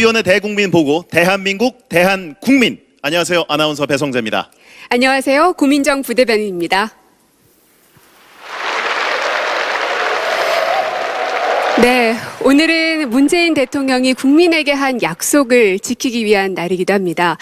인수위원회 대국민 보고 대한민국 대한국민. 안녕하세요. 아나운서 배성재입니다. 안녕하세요. 고민정 부대변인입니다. 네, 오늘은 문재인 대통령이 국민에게 한 약속을 지키기 위한 날이기도 합니다.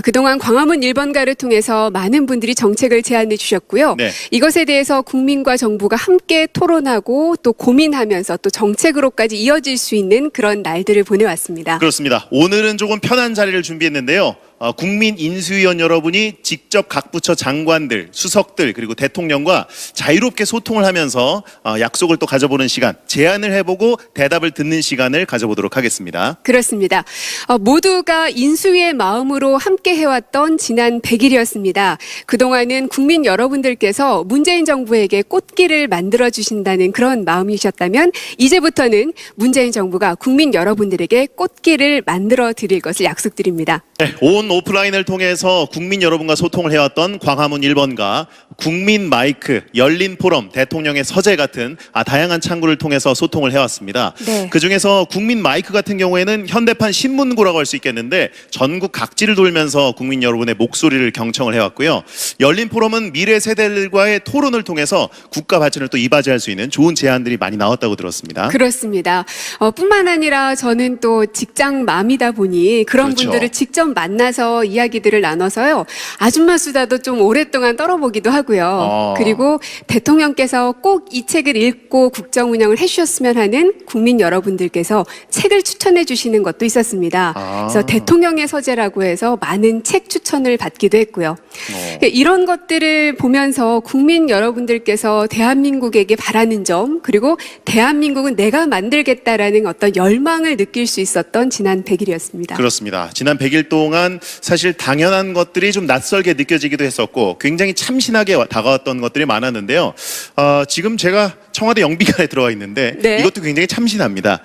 그동안 광화문 1번가를 통해서 많은 분들이 정책을 제안해 주셨고요. 네. 이것에 대해서 국민과 정부가 함께 토론하고 또 고민하면서 또 정책으로까지 이어질 수 있는 그런 날들을 보내왔습니다. 그렇습니다. 오늘은 조금 편한 자리를 준비했는데요. 국민 인수위원 여러분이 직접 각 부처 장관들, 수석들 그리고 대통령과 자유롭게 소통을 하면서 약속을 또 가져보는 시간, 제안을 해보고 대답을 듣는 시간을 가져보도록 하겠습니다. 그렇습니다. 모두가 인수위의 마음으로 함께 해왔던 지난 100일이었습니다. 그동안은 국민 여러분들께서 문재인 정부에게 꽃길을 만들어주신다는 그런 마음이셨다면 이제부터는 문재인 정부가 국민 여러분들에게 꽃길을 만들어 드릴 것을 약속드립니다. 네, 온 오프라인을 통해서 국민 여러분과 소통을 해왔던 광화문 1번가, 국민 마이크, 열린 포럼, 대통령의 서재 같은 다양한 창구를 통해서 소통을 해왔습니다. 네. 그중에서 국민 마이크 같은 경우에는 현대판 신문고라고 할 수 있겠는데 전국 각지를 돌면서 국민 여러분의 목소리를 경청을 해왔고요. 열린 포럼은 미래 세대들과의 토론을 통해서 국가 발전을 또 이바지할 수 있는 좋은 제안들이 많이 나왔다고 들었습니다. 그렇습니다. 뿐만 아니라 저는 또 직장맘이다 보니 그런 그렇죠. 분들을 직접 만나서 이야기들을 나눠서요. 아줌마 수다도 좀 오랫동안 떨어보기도 하고요. 그리고 대통령께서 꼭 이 책을 읽고 국정 운영을 해주셨으면 하는 국민 여러분들께서 책을 추천해 주시는 것도 있었습니다. 그래서 대통령의 서재라고 해서 많은 책 추천을 받기도 했고요. 이런 것들을 보면서 국민 여러분들께서 대한민국에게 바라는 점 그리고 대한민국은 내가 만들겠다라는 어떤 열망을 느낄 수 있었던 지난 100일이었습니다. 그렇습니다. 지난 100일 동안 사실 당연한 것들이 좀 낯설게 느껴지기도 했었고 굉장히 참신하게 다가왔던 것들이 많았는데요. 지금 제가 청와대 영비관에 들어와 있는데 네. 이것도 굉장히 참신합니다.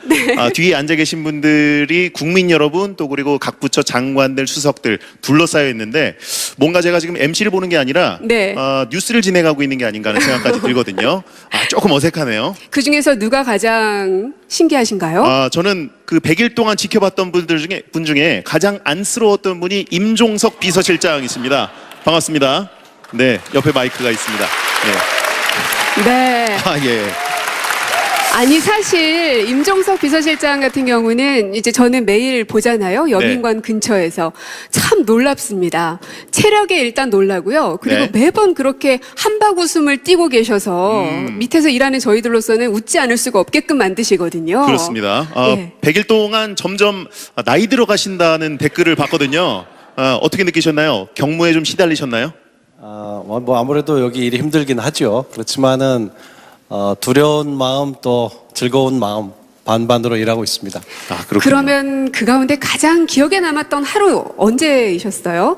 뒤에 앉아 계신 분들이 국민 여러분 또 그리고 각 부처 장관들 수석들 둘러싸여 있는데 뭔가 제가 지금 MC를 보는 게 아니라 네. 뉴스를 진행하고 있는 게 아닌가 하는 생각까지 들거든요. 조금 어색하네요. 그중에서 누가 가장 신기하신가요? 저는 그 100일 동안 지켜봤던 분 중에 가장 안쓰러웠던 분이 임종석 비서실장이십니다. 반갑습니다. 네, 옆에 마이크가 있습니다. 네. 네. 예. 아니 사실 임종석 비서실장 같은 경우는 이제 저는 매일 보잖아요. 여민관 근처에서 참 놀랍습니다. 체력에 일단 놀라고요. 그리고 네. 매번 그렇게 한박 웃음을 띠고 계셔서 밑에서 일하는 저희들로서는 웃지 않을 수가 없게끔 만드시거든요. 그렇습니다. 예. 100일 동안 점점 나이 들어가신다는 댓글을 봤거든요. 어떻게 느끼셨나요? 경무에 좀 시달리셨나요? 뭐 아무래도 여기 일이 힘들긴 하죠. 그렇지만은 두려운 마음 또 즐거운 마음 반반으로 일하고 있습니다. 그렇군요. 그러면 그 가운데 가장 기억에 남았던 하루 언제이셨어요?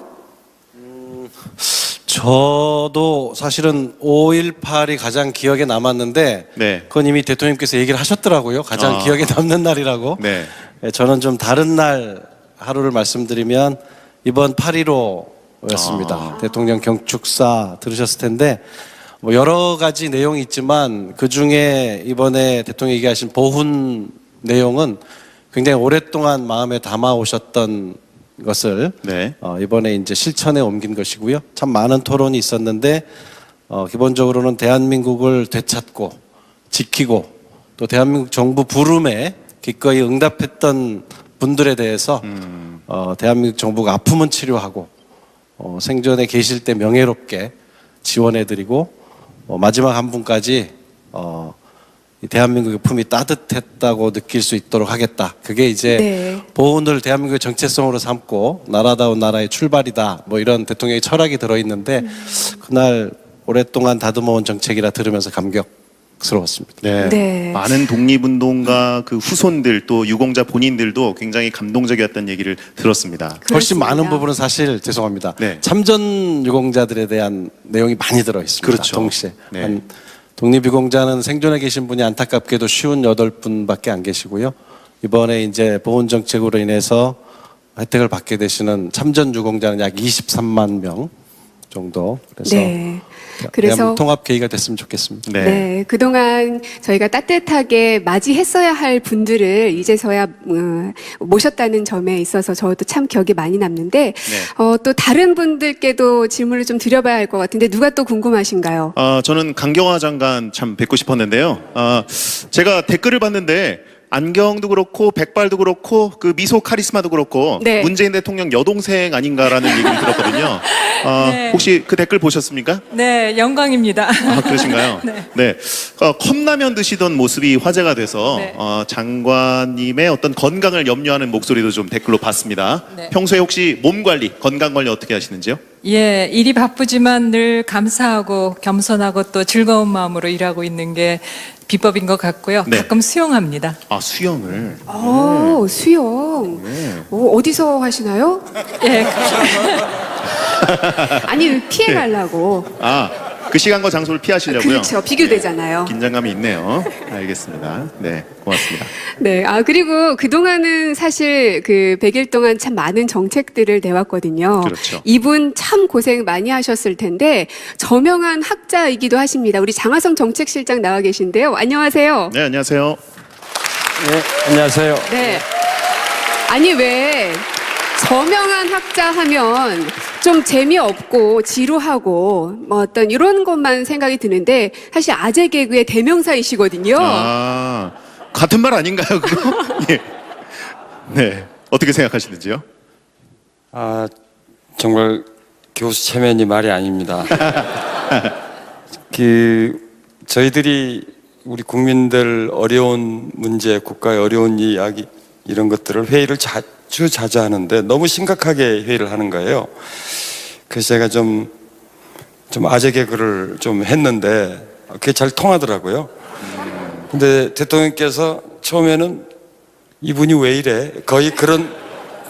저도 사실은 5.18이 가장 기억에 남았는데 네. 그건 이미 대통령께서 얘기를 하셨더라고요. 가장 기억에 남는 날이라고. 네. 저는 좀 다른 날 하루를 말씀드리면 이번 8.15였습니다. 대통령 경축사 들으셨을 텐데 뭐 여러 가지 내용이 있지만 그 중에 이번에 대통령이 얘기하신 보훈 내용은 굉장히 오랫동안 마음에 담아오셨던 것을 네. 이번에 이제 실천에 옮긴 것이고요. 참 많은 토론이 있었는데 기본적으로는 대한민국을 되찾고 지키고 또 대한민국 정부 부름에 기꺼이 응답했던 분들에 대해서 대한민국 정부가 아픔은 치료하고 생전에 계실 때 명예롭게 지원해드리고 마지막 한 분까지 이 대한민국의 품이 따뜻했다고 느낄 수 있도록 하겠다. 그게 이제 네. 보훈을 대한민국의 정체성으로 삼고 나라다운 나라의 출발이다. 뭐 이런 대통령의 철학이 들어있는데 그날 오랫동안 다듬어온 정책이라 들으면서 감격스러웠습니다. 네. 네. 많은 독립운동가 그 후손들 또 유공자 본인들도 굉장히 감동적이었다는 얘기를 들었습니다. 훨씬 그렇습니다. 많은 부분은 사실 죄송합니다. 네. 참전 유공자들에 대한 내용이 많이 들어 있습니다. 그렇죠. 동시에 네. 한 독립유공자는 생존해 계신 분이 안타깝게도 58분밖에 안 계시고요. 이번에 이제 보훈 정책으로 인해서 혜택을 받게 되시는 참전 유공자는 약 23만 명 정도. 그래서 네. 그래서 통합 계기가 됐으면 좋겠습니다. 네, 그동안 저희가 따뜻하게 맞이했어야 할 분들을 이제서야 모셨다는 점에 있어서 저도 참 기억이 많이 남는데 또 다른 분들께도 질문을 좀 드려봐야 할 것 같은데 누가 또 궁금하신가요? 저는 강경화 장관 참 뵙고 싶었는데요. 제가 댓글을 봤는데 안경도 그렇고 백발도 그렇고 그 미소 카리스마도 그렇고 네. 문재인 대통령 여동생 아닌가라는 얘기를 들었거든요. 네. 혹시 그 댓글 보셨습니까? 네, 영광입니다. 아, 그러신가요? 네. 컵라면 드시던 모습이 화제가 돼서 네. 장관님의 어떤 건강을 염려하는 목소리도 좀 댓글로 봤습니다. 네. 평소에 혹시 몸 관리, 건강 관리 어떻게 하시는지요? 예, 일이 바쁘지만 늘 감사하고 겸손하고 또 즐거운 마음으로 일하고 있는 게 비법인 것 같고요. 네. 가끔 수영합니다. 아, 수영을. 수영. 어디서 하시나요? 예, 아니, 피해 가려고. 그 시간과 장소를 피하시려고요? 그렇죠. 비교되잖아요. 긴장감이 있네요. 알겠습니다. 네, 고맙습니다. 네. 그리고 그동안은 사실 그 100일 동안 참 많은 정책들을 내왔거든요. 그렇죠. 이분 참 고생 많이 하셨을 텐데 저명한 학자이기도 하십니다. 우리 장하성 정책실장 나와 계신데요. 안녕하세요. 네, 안녕하세요. 네, 안녕하세요. 네. 아니, 왜 저명한 학자 하면 좀 재미없고 지루하고 뭐 어떤 이런 것만 생각이 드는데 사실 아재 개그의 대명사이시거든요. 같은 말 아닌가요, 그거? 예. 네, 어떻게 생각하시는지요? 정말 교수 체면이 말이 아닙니다. 저희들이 우리 국민들 어려운 문제, 국가의 어려운 이야기 이런 것들을 회의를 자주 하는데 너무 심각하게 회의를 하는 거예요. 그래서 제가 좀 아재 개그를 좀 했는데 그게 잘 통하더라고요. 근데 대통령께서 처음에는 이분이 왜 이래? 거의 그런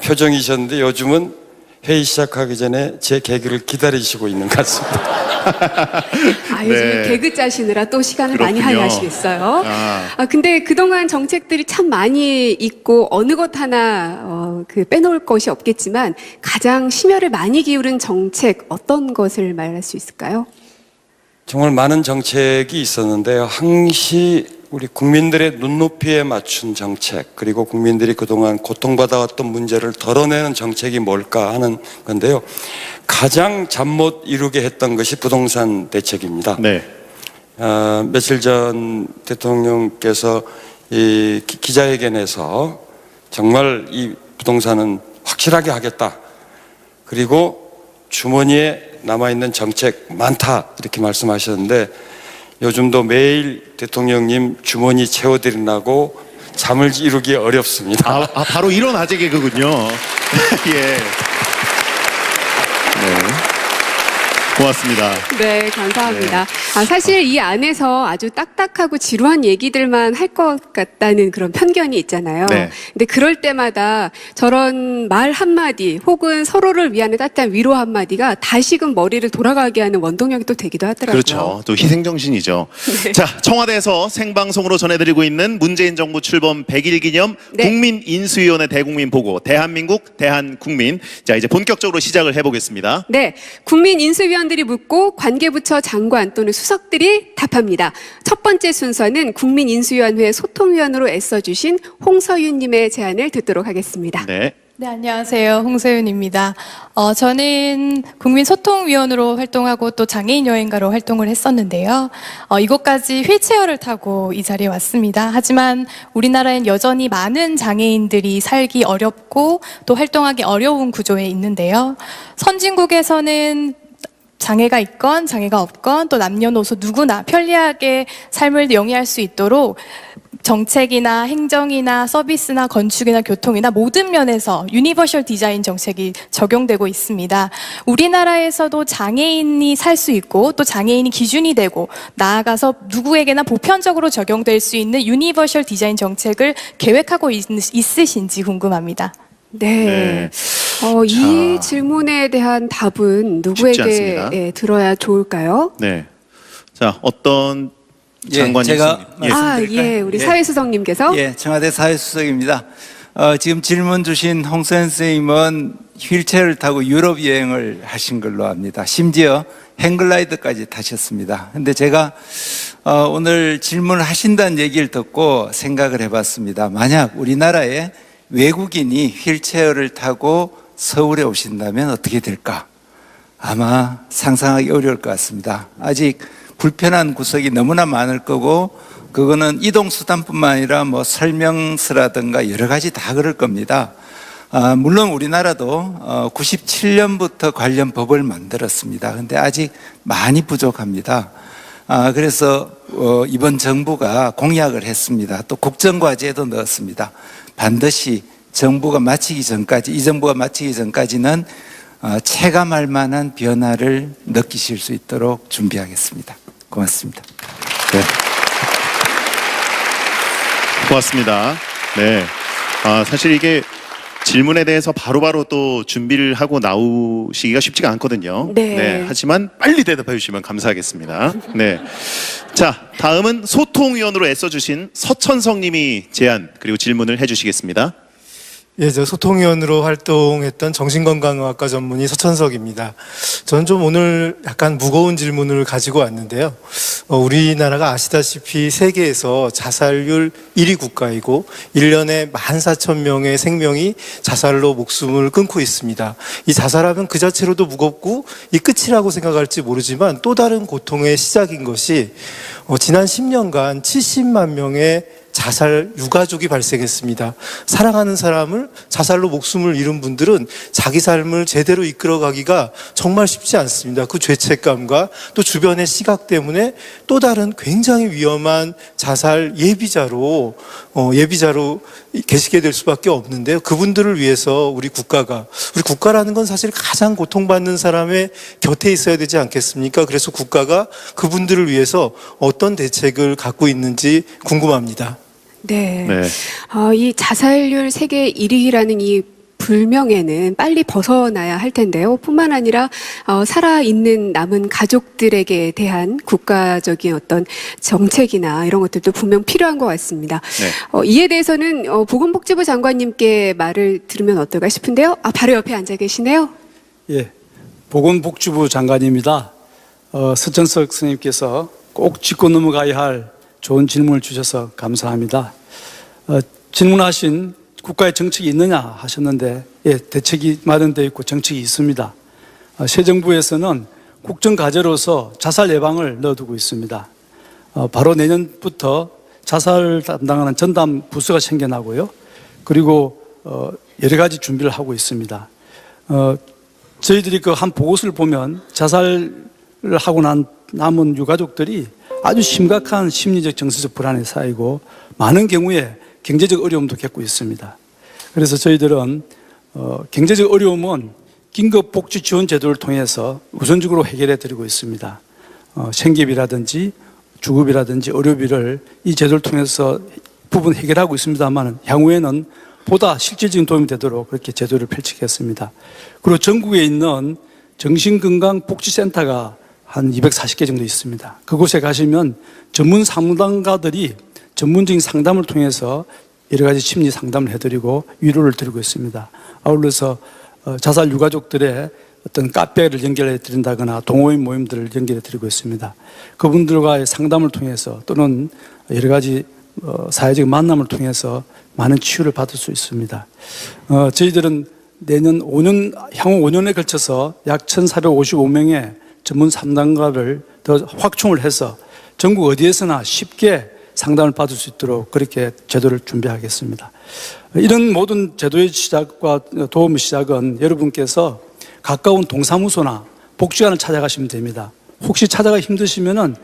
표정이셨는데 요즘은 회의 시작하기 전에 제 개그를 기다리시고 있는 것 같습니다. 요즘 개그 짜시느라 또 시간을 많이 그렇군요. 할애하시겠어요. 근데 그동안 정책들이 참 많이 있고 어느 것 하나 빼놓을 것이 없겠지만 가장 심혈을 많이 기울인 정책 어떤 것을 말할 수 있을까요? 정말 많은 정책이 있었는데요. 항시 우리 국민들의 눈높이에 맞춘 정책, 그리고 국민들이 그동안 고통받아왔던 문제를 덜어내는 정책이 뭘까 하는 건데요. 가장 잠 못 이루게 했던 것이 부동산 대책입니다. 네. 며칠 전 대통령께서 이 기자회견에서 정말 이 부동산은 확실하게 하겠다. 그리고 주머니에 남아있는 정책 많다 이렇게 말씀하셨는데 요즘도 매일 대통령님 주머니 채워드리라고 잠을 이루기 어렵습니다. 바로 이런 아재 개그군요. 예. 네. 고맙습니다. 네, 감사합니다. 사실 이 안에서 아주 딱딱하고 지루한 얘기들만 할 것 같다는 그런 편견이 있잖아요. 네. 근데 그럴 때마다 저런 말 한마디 혹은 서로를 위한 따뜻한 위로 한마디가 다시금 머리를 돌아가게 하는 원동력이 또 되기도 하더라고요. 그렇죠. 또 희생정신이죠. 네. 자, 청와대에서 생방송으로 전해드리고 있는 문재인 정부 출범 100일 기념 네. 국민인수위원회 대국민 보고 대한민국 대한국민. 자, 이제 본격적으로 시작을 해보겠습니다. 네, 국민 인수위원들이 묻고 관계부처 장관 또는 수석들이 답합니다. 첫 번째 순서는 국민 인수위원회 소통위원으로 애써주신 홍서윤님의 제안을 듣도록 하겠습니다. 네. 네, 안녕하세요. 홍서윤입니다. 저는 국민소통위원으로 활동하고 또 장애인 여행가로 활동을 했었는데요. 이곳까지 휠체어를 타고 이 자리에 왔습니다. 하지만 우리나라엔 여전히 많은 장애인들이 살기 어렵고 또 활동하기 어려운 구조에 있는데요. 선진국에서는 장애가 있건 장애가 없건 또 남녀노소 누구나 편리하게 삶을 영위할 수 있도록 정책이나 행정이나 서비스나 건축이나 교통이나 모든 면에서 유니버셜 디자인 정책이 적용되고 있습니다. 우리나라에서도 장애인이 살 수 있고 또 장애인이 기준이 되고 나아가서 누구에게나 보편적으로 적용될 수 있는 유니버셜 디자인 정책을 계획하고 있으신지 궁금합니다. 네. 이 질문에 대한 답은 누구에게 않습니다. 들어야 좋을까요? 네. 자, 어떤 장관이 제가 있습니까? 우리 사회수석님께서. 청와대 사회수석입니다. 지금 질문 주신 홍서연 선생님은 휠체어를 타고 유럽 여행을 하신 걸로 압니다. 심지어 행글라이더까지 타셨습니다. 근데 제가 오늘 질문을 하신다는 얘기를 듣고 생각을 해봤습니다. 만약 우리나라에 외국인이 휠체어를 타고 서울에 오신다면 어떻게 될까? 아마 상상하기 어려울 것 같습니다. 아직 불편한 구석이 너무나 많을 거고, 그거는 이동수단뿐만 아니라 뭐 설명서라든가 여러 가지 다 그럴 겁니다. 물론 우리나라도 97년부터 관련 법을 만들었습니다. 근데 아직 많이 부족합니다. 그래서 이번 정부가 공약을 했습니다. 또 국정과제도 넣었습니다. 반드시 정부가 마치기 전까지, 이 정부가 마치기 전까지는 체감할 만한 변화를 느끼실 수 있도록 준비하겠습니다. 고맙습니다. 네. 고맙습니다. 네. 사실 이게 질문에 대해서 바로바로 또 준비를 하고 나오시기가 쉽지가 않거든요. 네. 하지만 빨리 대답해 주시면 감사하겠습니다. 네. 자, 다음은 소통위원으로 애써주신 서천석 님이 제안 그리고 질문을 해주시겠습니다. 예, 저 소통위원으로 활동했던 정신건강의학과 전문의 서천석입니다. 저는 좀 오늘 약간 무거운 질문을 가지고 왔는데요. 우리나라가 아시다시피 세계에서 자살률 1위 국가이고 1년에 14,000명의 생명이 자살로 목숨을 끊고 있습니다. 이 자살하면 그 자체로도 무겁고 이 끝이라고 생각할지 모르지만 또 다른 고통의 시작인 것이 지난 10년간 70만 명의 자살 유가족이 발생했습니다. 사랑하는 사람을 자살로 목숨을 잃은 분들은 자기 삶을 제대로 이끌어가기가 정말 쉽지 않습니다. 그 죄책감과 또 주변의 시각 때문에 또 다른 굉장히 위험한 자살 예비자로 계시게 될 수밖에 없는데요. 그분들을 위해서 우리 국가라는 건 사실 가장 고통받는 사람의 곁에 있어야 되지 않겠습니까? 그래서 국가가 그분들을 위해서 어떤 대책을 갖고 있는지 궁금합니다. 네. 네. 이 자살률 세계 1위라는 이 불명예는 빨리 벗어나야 할 텐데요. 뿐만 아니라 살아있는 남은 가족들에게 대한 국가적인 어떤 정책이나 이런 것들도 분명 필요한 것 같습니다. 네. 이에 대해서는 보건복지부 장관님께 말을 들으면 어떨까 싶은데요. 바로 옆에 앉아 계시네요. 예, 보건복지부 장관입니다. 서천석 선생님께서 꼭 짚고 넘어가야 할 좋은 질문을 주셔서 감사합니다. 질문하신 국가의 정책이 있느냐 하셨는데, 예, 대책이 마련되어 있고 정책이 있습니다. 새 정부에서는 국정과제로서 자살 예방을 넣어두고 있습니다. 바로 내년부터 자살 담당하는 전담 부서가 생겨나고요. 그리고 여러 가지 준비를 하고 있습니다. 저희들이 그 한 보고서를 보면 자살을 하고 남은 유가족들이 아주 심각한 심리적 정서적 불안에 쌓이고 많은 경우에 경제적 어려움도 겪고 있습니다. 그래서 저희들은 경제적 어려움은 긴급복지지원제도를 통해서 우선적으로 해결해 드리고 있습니다. 생계비라든지 주급이라든지 의료비를 이 제도를 통해서 부분 해결하고 있습니다만, 향후에는 보다 실질적인 도움이 되도록 그렇게 제도를 펼치겠습니다. 그리고 전국에 있는 정신건강복지센터가 한 240개 정도 있습니다. 그곳에 가시면 전문 상담가들이 전문적인 상담을 통해서 여러 가지 심리 상담을 해드리고 위로를 드리고 있습니다. 아울러서 자살 유가족들의 어떤 카페를 연결해 드린다거나 동호인 모임들을 연결해 드리고 있습니다. 그분들과의 상담을 통해서 또는 여러 가지 사회적 만남을 통해서 많은 치유를 받을 수 있습니다. 저희들은 향후 5년에 걸쳐서 약 1,455명의 전문 상담가를 더 확충을 해서 전국 어디에서나 쉽게 상담을 받을 수 있도록 그렇게 제도를 준비하겠습니다. 이런 모든 제도의 시작과 도움의 시작은 여러분께서 가까운 동사무소나 복지관을 찾아가시면 됩니다. 혹시 찾아가 힘드시면은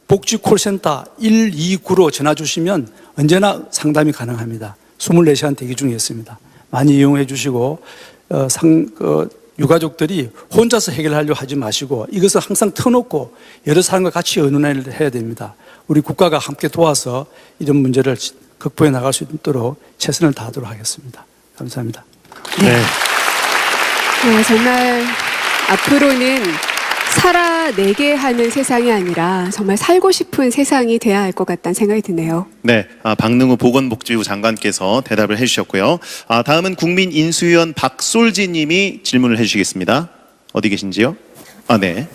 복지콜센터 129로 전화 주시면 언제나 상담이 가능합니다. 24시간 대기 중에 있습니다. 많이 이용해 주시고 유가족들이 혼자서 해결하려고 하지 마시고 이것을 항상 터놓고 여러 사람과 같이 의논을 해야 됩니다. 우리 국가가 함께 도와서 이런 문제를 극복해 나갈 수 있도록 최선을 다하도록 하겠습니다. 감사합니다. 네. 정말 앞으로는 살아내게 하는 세상이 아니라 정말 살고 싶은 세상이 돼야 할 것 같다는 생각이 드네요. 네, 박능우 보건복지부 장관께서 대답을 해주셨고요. 다음은 국민인수위원 박솔지 님이 질문을 해주시겠습니다. 어디 계신지요? 네.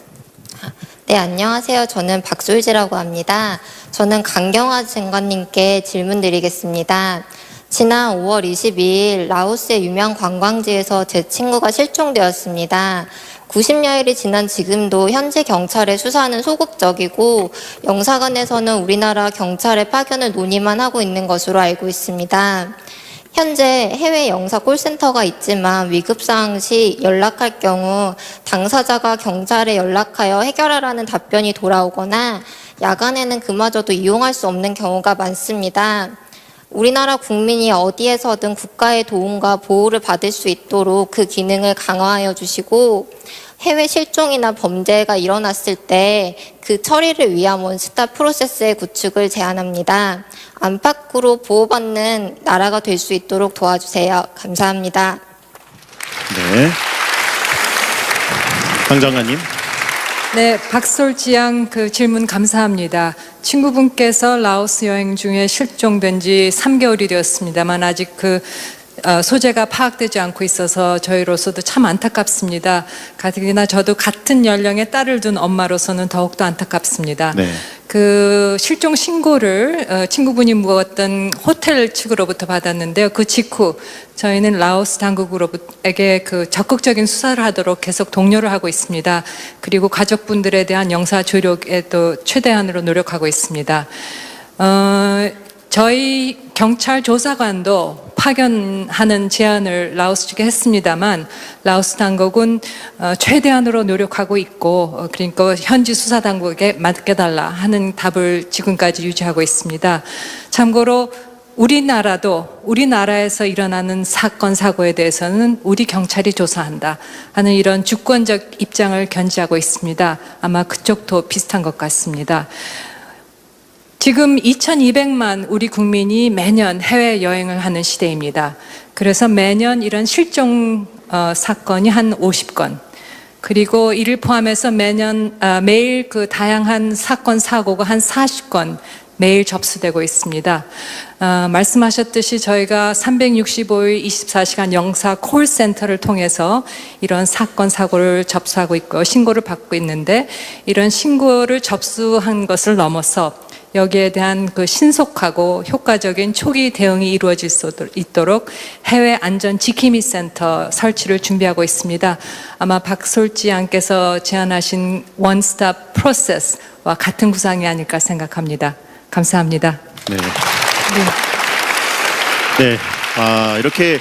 네, 안녕하세요. 저는 박솔지라고 합니다. 저는 강경화 장관님께 질문 드리겠습니다. 지난 5월 22일 라오스의 유명 관광지에서 제 친구가 실종되었습니다. 90여일이 지난 지금도 현재 경찰의 수사는 소극적이고 영사관에서는 우리나라 경찰의 파견을 논의만 하고 있는 것으로 알고 있습니다. 현재 해외 영사 콜센터가 있지만 위급사항 시 연락할 경우 당사자가 경찰에 연락하여 해결하라는 답변이 돌아오거나 야간에는 그마저도 이용할 수 없는 경우가 많습니다. 우리나라 국민이 어디에서든 국가의 도움과 보호를 받을 수 있도록 그 기능을 강화하여 주시고 해외 실종이나 범죄가 일어났을 때 그 처리를 위한 원스톱 프로세스의 구축을 제안합니다. 안팎으로 보호받는 나라가 될 수 있도록 도와주세요. 감사합니다. 네. 강 장관님. 네, 박솔지양 그 질문 감사합니다. 친구분께서 라오스 여행 중에 실종된 지 3개월이 되었습니다만 아직 그 소재가 파악되지 않고 있어서 저희로서도 참 안타깝습니다. 가뜩이나 저도 같은 연령의 딸을 둔 엄마로서는 더욱더 안타깝습니다. 네. 그 실종 신고를 친구분이 묵었던 호텔 측으로부터 받았는데요. 그 직후 저희는 라오스 당국에게 그 적극적인 수사를 하도록 계속 독려를 하고 있습니다. 그리고 가족분들에 대한 영사 조력에 또 최대한으로 노력하고 있습니다. 저희 경찰 조사관도 파견하는 제안을 라오스 측에 했습니다만 라오스 당국은 최대한으로 노력하고 있고 그러니까 현지 수사 당국에 맡겨달라 하는 답을 지금까지 유지하고 있습니다. 참고로 우리나라에서 일어나는 사건 사고에 대해서는 우리 경찰이 조사한다 하는 이런 주권적 입장을 견지하고 있습니다. 아마 그쪽도 비슷한 것 같습니다. 지금 2200만 우리 국민이 매년 해외여행을 하는 시대입니다. 그래서 매년 이런 실종 사건이 한 50건 그리고 이를 포함해서 매일 그 다양한 사건 사고가 한 40건 매일 접수되고 있습니다. 말씀하셨듯이 저희가 365일 24시간 영사 콜센터를 통해서 이런 사건 사고를 접수하고 있고 신고를 받고 있는데 이런 신고를 접수한 것을 넘어서 여기에 대한 그 신속하고 효과적인 초기 대응이 이루어질 수 있도록 해외 안전 지킴이 센터 설치를 준비하고 있습니다. 아마 박솔지 양께서 제안하신 원스톱 프로세스와 같은 구상이 아닐까 생각합니다. 감사합니다. 네. 네. 이렇게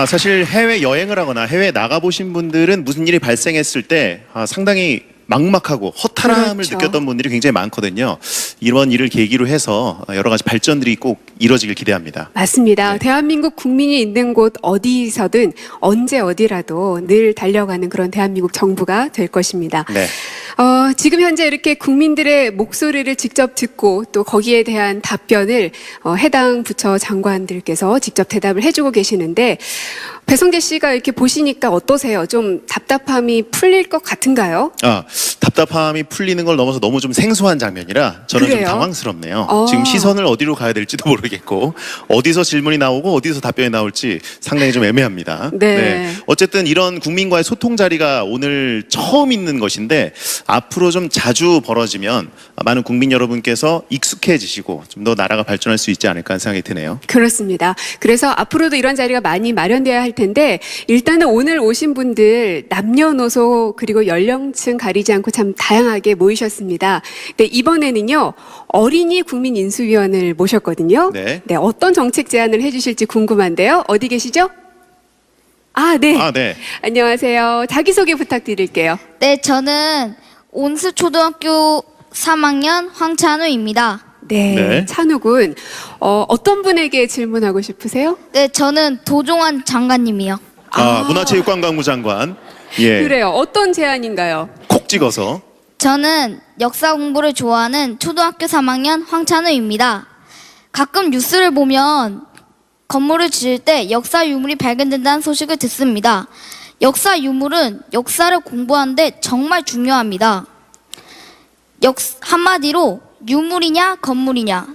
사실 해외 여행을 하거나 해외에 나가보신 분들은 무슨 일이 발생했을 때 상당히 막막하고 허탈함을 그렇죠. 느꼈던 분들이 굉장히 많거든요. 이런 일을 계기로 해서 여러 가지 발전들이 꼭 이루어지길 기대합니다. 맞습니다. 네. 대한민국 국민이 있는 곳 어디서든 언제 어디라도 늘 달려가는 그런 대한민국 정부가 될 것입니다. 네. 지금 현재 이렇게 국민들의 목소리를 직접 듣고 또 거기에 대한 답변을 해당 부처 장관들께서 직접 대답을 해주고 계시는데 배성재 씨가 이렇게 보시니까 어떠세요? 좀 답답함이 풀릴 것 같은가요? 답답함이 풀리는 걸 넘어서 너무 좀 생소한 장면이라 저는 그래요? 좀 당황스럽네요. 지금 시선을 어디로 가야 될지도 모르겠고 어디서 질문이 나오고 어디서 답변이 나올지 상당히 좀 애매합니다. 네. 어쨌든 이런 국민과의 소통 자리가 오늘 처음 있는 것인데 앞으로 좀 자주 벌어지면 많은 국민 여러분께서 익숙해지시고 좀 더 나라가 발전할 수 있지 않을까 하는 생각이 드네요. 그렇습니다. 그래서 앞으로도 이런 자리가 많이 마련돼야 할 텐데 일단은 오늘 오신 분들 남녀노소 그리고 연령층 가리지 않고 참 다양하게 모이셨습니다. 네, 이번에는요 어린이 국민인수위원을 모셨거든요. 네. 어떤 정책 제안을 해주실지 궁금한데요. 어디 계시죠? 네. 네. 안녕하세요. 자기소개 부탁드릴게요. 네, 저는 온스초등학교 3학년 황찬우입니다. 네. 찬우군. 어떤 분에게 질문하고 싶으세요? 네, 저는 도종환 장관님이요. 문화체육관광부 장관. 예. 그래요. 어떤 제안인가요? 콕 찍어서. 저는 역사 공부를 좋아하는 초등학교 3학년 황찬우입니다. 가끔 뉴스를 보면 건물을 지을 때 역사 유물이 발견된다는 소식을 듣습니다. 역사 유물은 역사를 공부하는데 정말 중요합니다. 한마디로 유물이냐 건물이냐.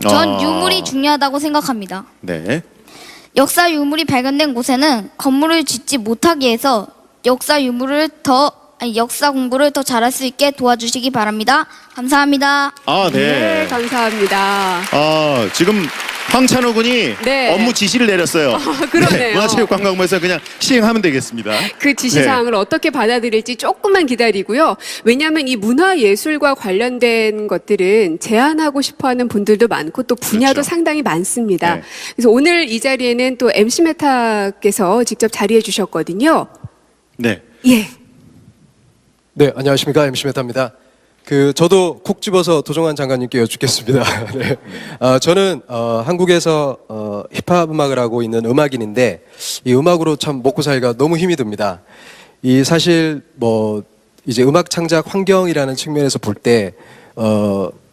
전 유물이 중요하다고 생각합니다. 네. 역사 유물이 발견된 곳에는 건물을 짓지 못하게 해서 역사 유물을 더 역사 공부를 더 잘할 수 있게 도와주시기 바랍니다. 감사합니다. 아, 네, 감사합니다. 지금 황찬호 군이 네. 업무 지시를 내렸어요. 그러네요. 네, 문화체육관광부에서 그냥 시행하면 되겠습니다. 그 지시사항을 어떻게 받아들일지 조금만 기다리고요. 왜냐하면 이 문화예술과 관련된 것들은 제안하고 싶어하는 분들도 많고 또 분야도 그렇죠. 상당히 많습니다. 네. 그래서 오늘 이 자리에는 또 MC 메타께서 직접 자리해 주셨거든요. 네. 예. 네, 안녕하십니까. MC 메타입니다. 저도 콕 집어서 도종환 장관님께 여쭙겠습니다. 네. 저는 한국에서 힙합 음악을 하고 있는 음악인인데 이 음악으로 참 먹고 살기가 너무 힘이 듭니다. 이 사실 이제 음악 창작 환경이라는 측면에서 볼 때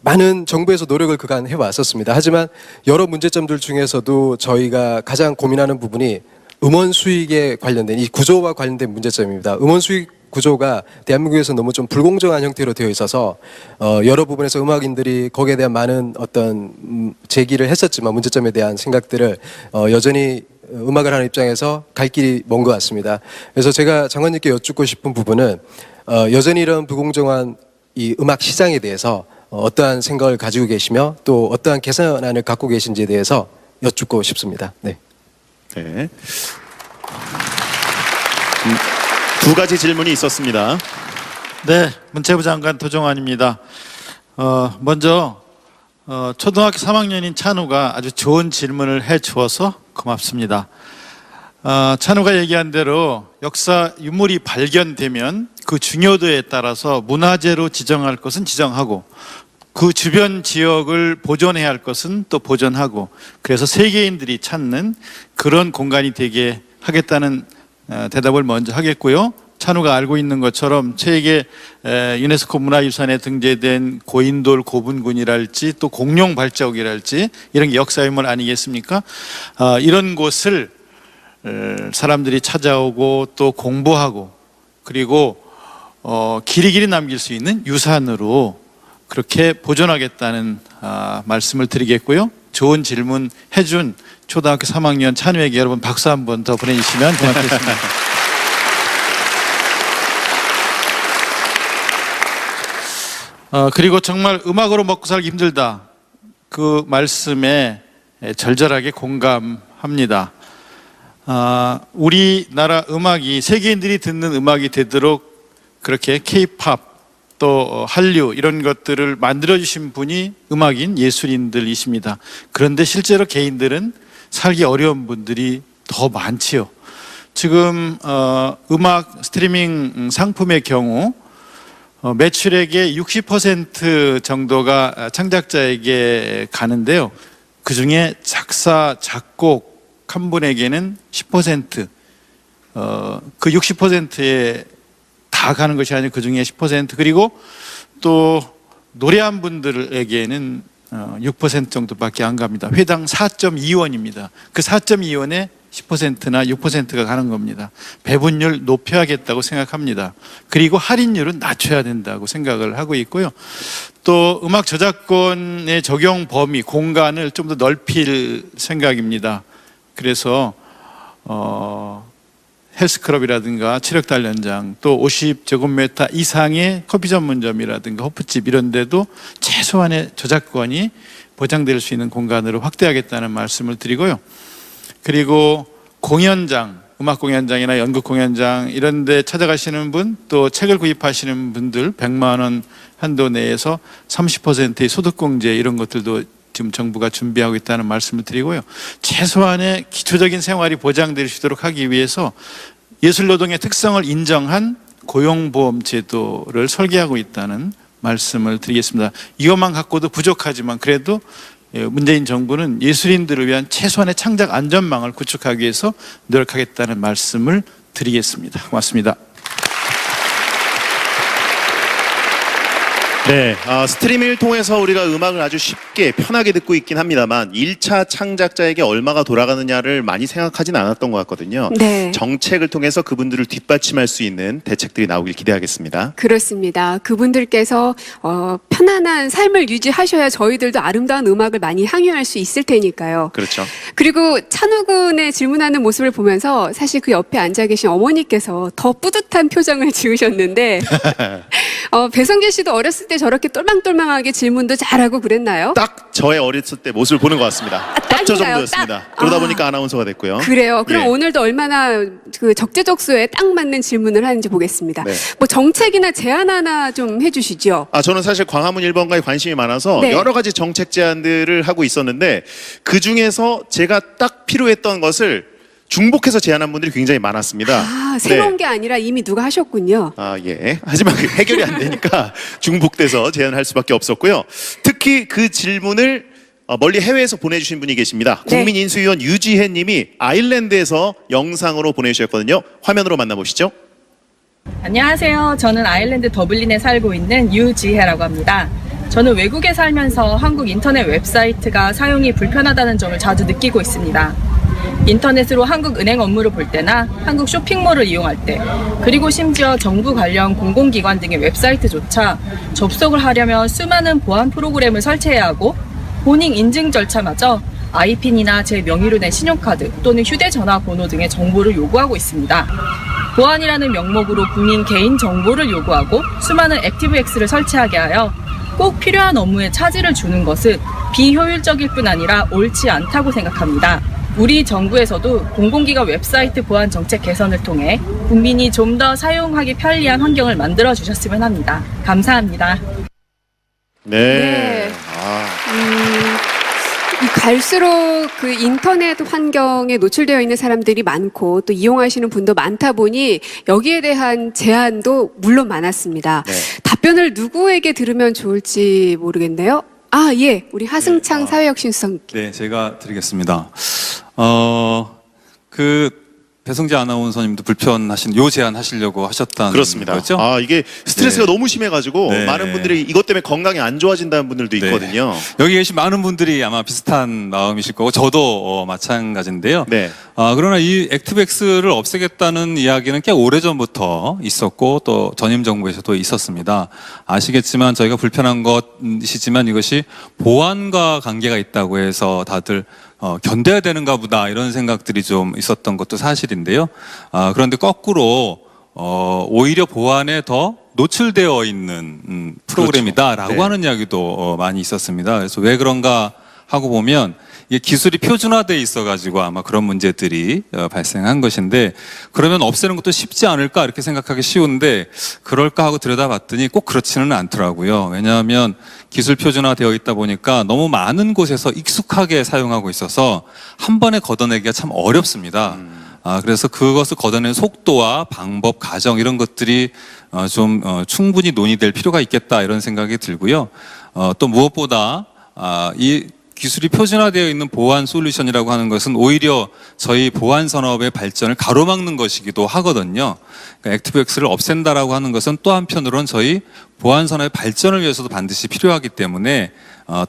많은 정부에서 노력을 그간 해왔었습니다. 하지만 여러 문제점들 중에서도 저희가 가장 고민하는 부분이 음원 수익에 관련된 이 구조와 관련된 문제점입니다. 음원 수익 구조가 대한민국에서 너무 좀 불공정한 형태로 되어 있어서 여러 부분에서 음악인들이 거기에 대한 많은 어떤 제기를 했었지만 문제점에 대한 생각들을 여전히 음악을 하는 입장에서 갈 길이 먼 것 같습니다. 그래서 제가 장관님께 여쭙고 싶은 부분은 여전히 이런 불공정한 이 음악 시장에 대해서 어떠한 생각을 가지고 계시며 또 어떠한 개선안을 갖고 계신지에 대해서 여쭙고 싶습니다. 네. 네. 두 가지 질문이 있었습니다. 네, 문체부 장관 도종환입니다. 먼저 초등학교 3학년인 찬우가 아주 좋은 질문을 해주어서 고맙습니다. 찬우가 얘기한 대로 역사 유물이 발견되면 그 중요도에 따라서 문화재로 지정할 것은 지정하고 그 주변 지역을 보존해야 할 것은 또 보존하고 그래서 세계인들이 찾는 그런 공간이 되게 하겠다는 대답을 먼저 하겠고요. 찬우가 알고 있는 것처럼 세계 유네스코 문화유산에 등재된 고인돌 고분군이랄지 또 공룡 발자국이랄지 이런 게 역사유물 아니겠습니까? 이런 곳을 사람들이 찾아오고 또 공부하고 그리고 길이길이 남길 수 있는 유산으로 그렇게 보존하겠다는 말씀을 드리겠고요. 좋은 질문 해준 초등학교 3학년 찬우에게 여러분 박수 한 번 더 보내주시면 고맙겠습니다. 그리고 정말 음악으로 먹고 살기 힘들다. 그 말씀에 절절하게 공감합니다. 우리나라 음악이 세계인들이 듣는 음악이 되도록 그렇게 K-팝 또 한류 이런 것들을 만들어주신 분이 음악인 예술인들이십니다. 그런데 실제로 개인들은 살기 어려운 분들이 더 많지요. 지금 음악 스트리밍 상품의 경우 매출액의 60% 정도가 창작자에게 가는데요. 그중에 작사, 작곡 한 분에게는 10%, 그 60%에 다 가는 것이 아니고 그중에 10% 그리고 또 노래한 분들에게는 6% 정도밖에 안 갑니다. 회당 4.2원입니다. 그 4.2원에 10%나 6%가 가는 겁니다. 배분율 높여야겠다고 생각합니다. 그리고 할인율은 낮춰야 된다고 생각을 하고 있고요. 또 음악 저작권의 적용 범위, 공간을 좀 더 넓힐 생각입니다. 그래서 헬스클럽이라든가 체력단련장 또 50제곱미터 이상의 커피 전문점이라든가 호프집 이런 데도 최소한의 저작권이 보장될 수 있는 공간으로 확대하겠다는 말씀을 드리고요. 그리고 공연장, 음악 공연장이나 연극 공연장 이런 데 찾아가시는 분 또 책을 구입하시는 분들 100만 원 한도 내에서 30%의 소득공제 이런 것들도 지금 정부가 준비하고 있다는 말씀을 드리고요. 최소한의 기초적인 생활이 보장될 수 있도록 하기 위해서 예술노동의 특성을 인정한 고용보험 제도를 설계하고 있다는 말씀을 드리겠습니다. 이것만 갖고도 부족하지만 그래도 문재인 정부는 예술인들을 위한 최소한의 창작 안전망을 구축하기 위해서 노력하겠다는 말씀을 드리겠습니다. 고맙습니다. 네, 스트리밍을 통해서 우리가 음악을 아주 쉽게 편하게 듣고 있긴 합니다만 1차 창작자에게 얼마가 돌아가느냐를 많이 생각하진 않았던 것 같거든요. 네. 정책을 통해서 그분들을 뒷받침할 수 있는 대책들이 나오길 기대하겠습니다. 그렇습니다. 그분들께서 편안한 삶을 유지하셔야 저희들도 아름다운 음악을 많이 향유할 수 있을 테니까요. 그렇죠. 그리고 찬우 군의 질문하는 모습을 보면서 사실 그 옆에 앉아 계신 어머니께서 더 뿌듯한 표정을 지으셨는데 배성재 씨도 어렸을 때 저렇게 똘망똘망하게 질문도 잘하고 그랬나요? 딱 저의 어렸을 때 모습을 보는 것 같습니다. 딱 저 딱인가요? 정도였습니다. 딱? 그러다 보니까 아나운서가 됐고요. 그래요. 그럼 예. 오늘도 얼마나 그 적재적소에 딱 맞는 질문을 하는지 보겠습니다. 네. 뭐 정책이나 제안 하나 좀 해주시죠. 저는 사실 광화문 1번가에 관심이 많아서 네. 여러 가지 정책 제안들을 하고 있었는데 그 중에서 제가 딱 필요했던 것을 중복해서 제안한 분들이 굉장히 많았습니다. 새로운 게 아니라 이미 누가 하셨군요. 예. 하지만 그 해결이 안 되니까 중복돼서 제안할 수밖에 없었고요. 특히 그 질문을 멀리 해외에서 보내주신 분이 계십니다. 네. 국민인수위원 유지혜 님이 아일랜드에서 영상으로 보내주셨거든요. 화면으로 만나보시죠. 안녕하세요. 저는 아일랜드 더블린에 살고 있는 유지혜라고 합니다. 저는 외국에 살면서 한국 인터넷 웹사이트가 사용이 불편하다는 점을 자주 느끼고 있습니다. 인터넷으로 한국 은행 업무를 볼 때나 한국 쇼핑몰을 이용할 때, 그리고 심지어 정부 관련 공공기관 등의 웹사이트조차 접속을 하려면 수많은 보안 프로그램을 설치해야 하고 본인 인증 절차마저 아이핀이나 제 명의로 낸 신용카드 또는 휴대전화 번호 등의 정보를 요구하고 있습니다. 보안이라는 명목으로 국민 개인 정보를 요구하고 수많은 액티브엑스를 설치하게 하여 꼭 필요한 업무에 차질을 주는 것은 비효율적일 뿐 아니라 옳지 않다고 생각합니다. 우리 정부에서도 공공기관 웹사이트 보안 정책 개선을 통해 국민이 좀 더 사용하기 편리한 환경을 만들어 주셨으면 합니다. 감사합니다. 네. 갈수록 그 인터넷 환경에 노출되어 있는 사람들이 많고 또 이용하시는 분도 많다 보니 여기에 대한 제안도 물론 많았습니다. 네. 답변을 누구에게 들으면 좋을지 모르겠네요. 예. 우리 하승창 사회혁신수석. 네, 제가 드리겠습니다. 배성재 아나운서님도 불편하신 요 제안 하시려고 하셨다는 그렇습니다. 거죠? 이게 스트레스가 네. 너무 심해가지고 네. 많은 분들이 이것 때문에 건강이 안 좋아진다는 분들도 네. 있거든요. 여기 계신 많은 분들이 아마 비슷한 마음이실 거고 저도 마찬가지인데요. 네. 그러나 이 액티브엑스를 없애겠다는 이야기는 꽤 오래전부터 있었고 또 전임 정부에서도 있었습니다. 아시겠지만 저희가 불편한 것이지만 이것이 보안과 관계가 있다고 해서 다들 견뎌야 되는가 보다 이런 생각들이 좀 있었던 것도 사실인데요. 그런데 거꾸로 오히려 보안에 더 노출되어 있는 프로그램이다라고 그렇죠. 네. 하는 이야기도 많이 있었습니다. 그래서 왜 그런가 하고 보면 이게 기술이 표준화돼 있어가지고 아마 그런 문제들이 발생한 것인데 그러면 없애는 것도 쉽지 않을까 이렇게 생각하기 쉬운데 그럴까 하고 들여다봤더니 꼭 그렇지는 않더라고요. 왜냐하면 기술 표준화되어 있다 보니까 너무 많은 곳에서 익숙하게 사용하고 있어서 한 번에 걷어내기가 참 어렵습니다. 그래서 그것을 걷어내는 속도와 방법, 과정 이런 것들이 좀 충분히 논의될 필요가 있겠다 이런 생각이 들고요. 또 무엇보다 이 기술이 표준화되어 있는 보안 솔루션이라고 하는 것은 오히려 저희 보안 산업의 발전을 가로막는 것이기도 하거든요. 그러니까 액티브엑스를 없앤다라고 하는 것은 또 한편으로는 저희 보안 산업의 발전을 위해서도 반드시 필요하기 때문에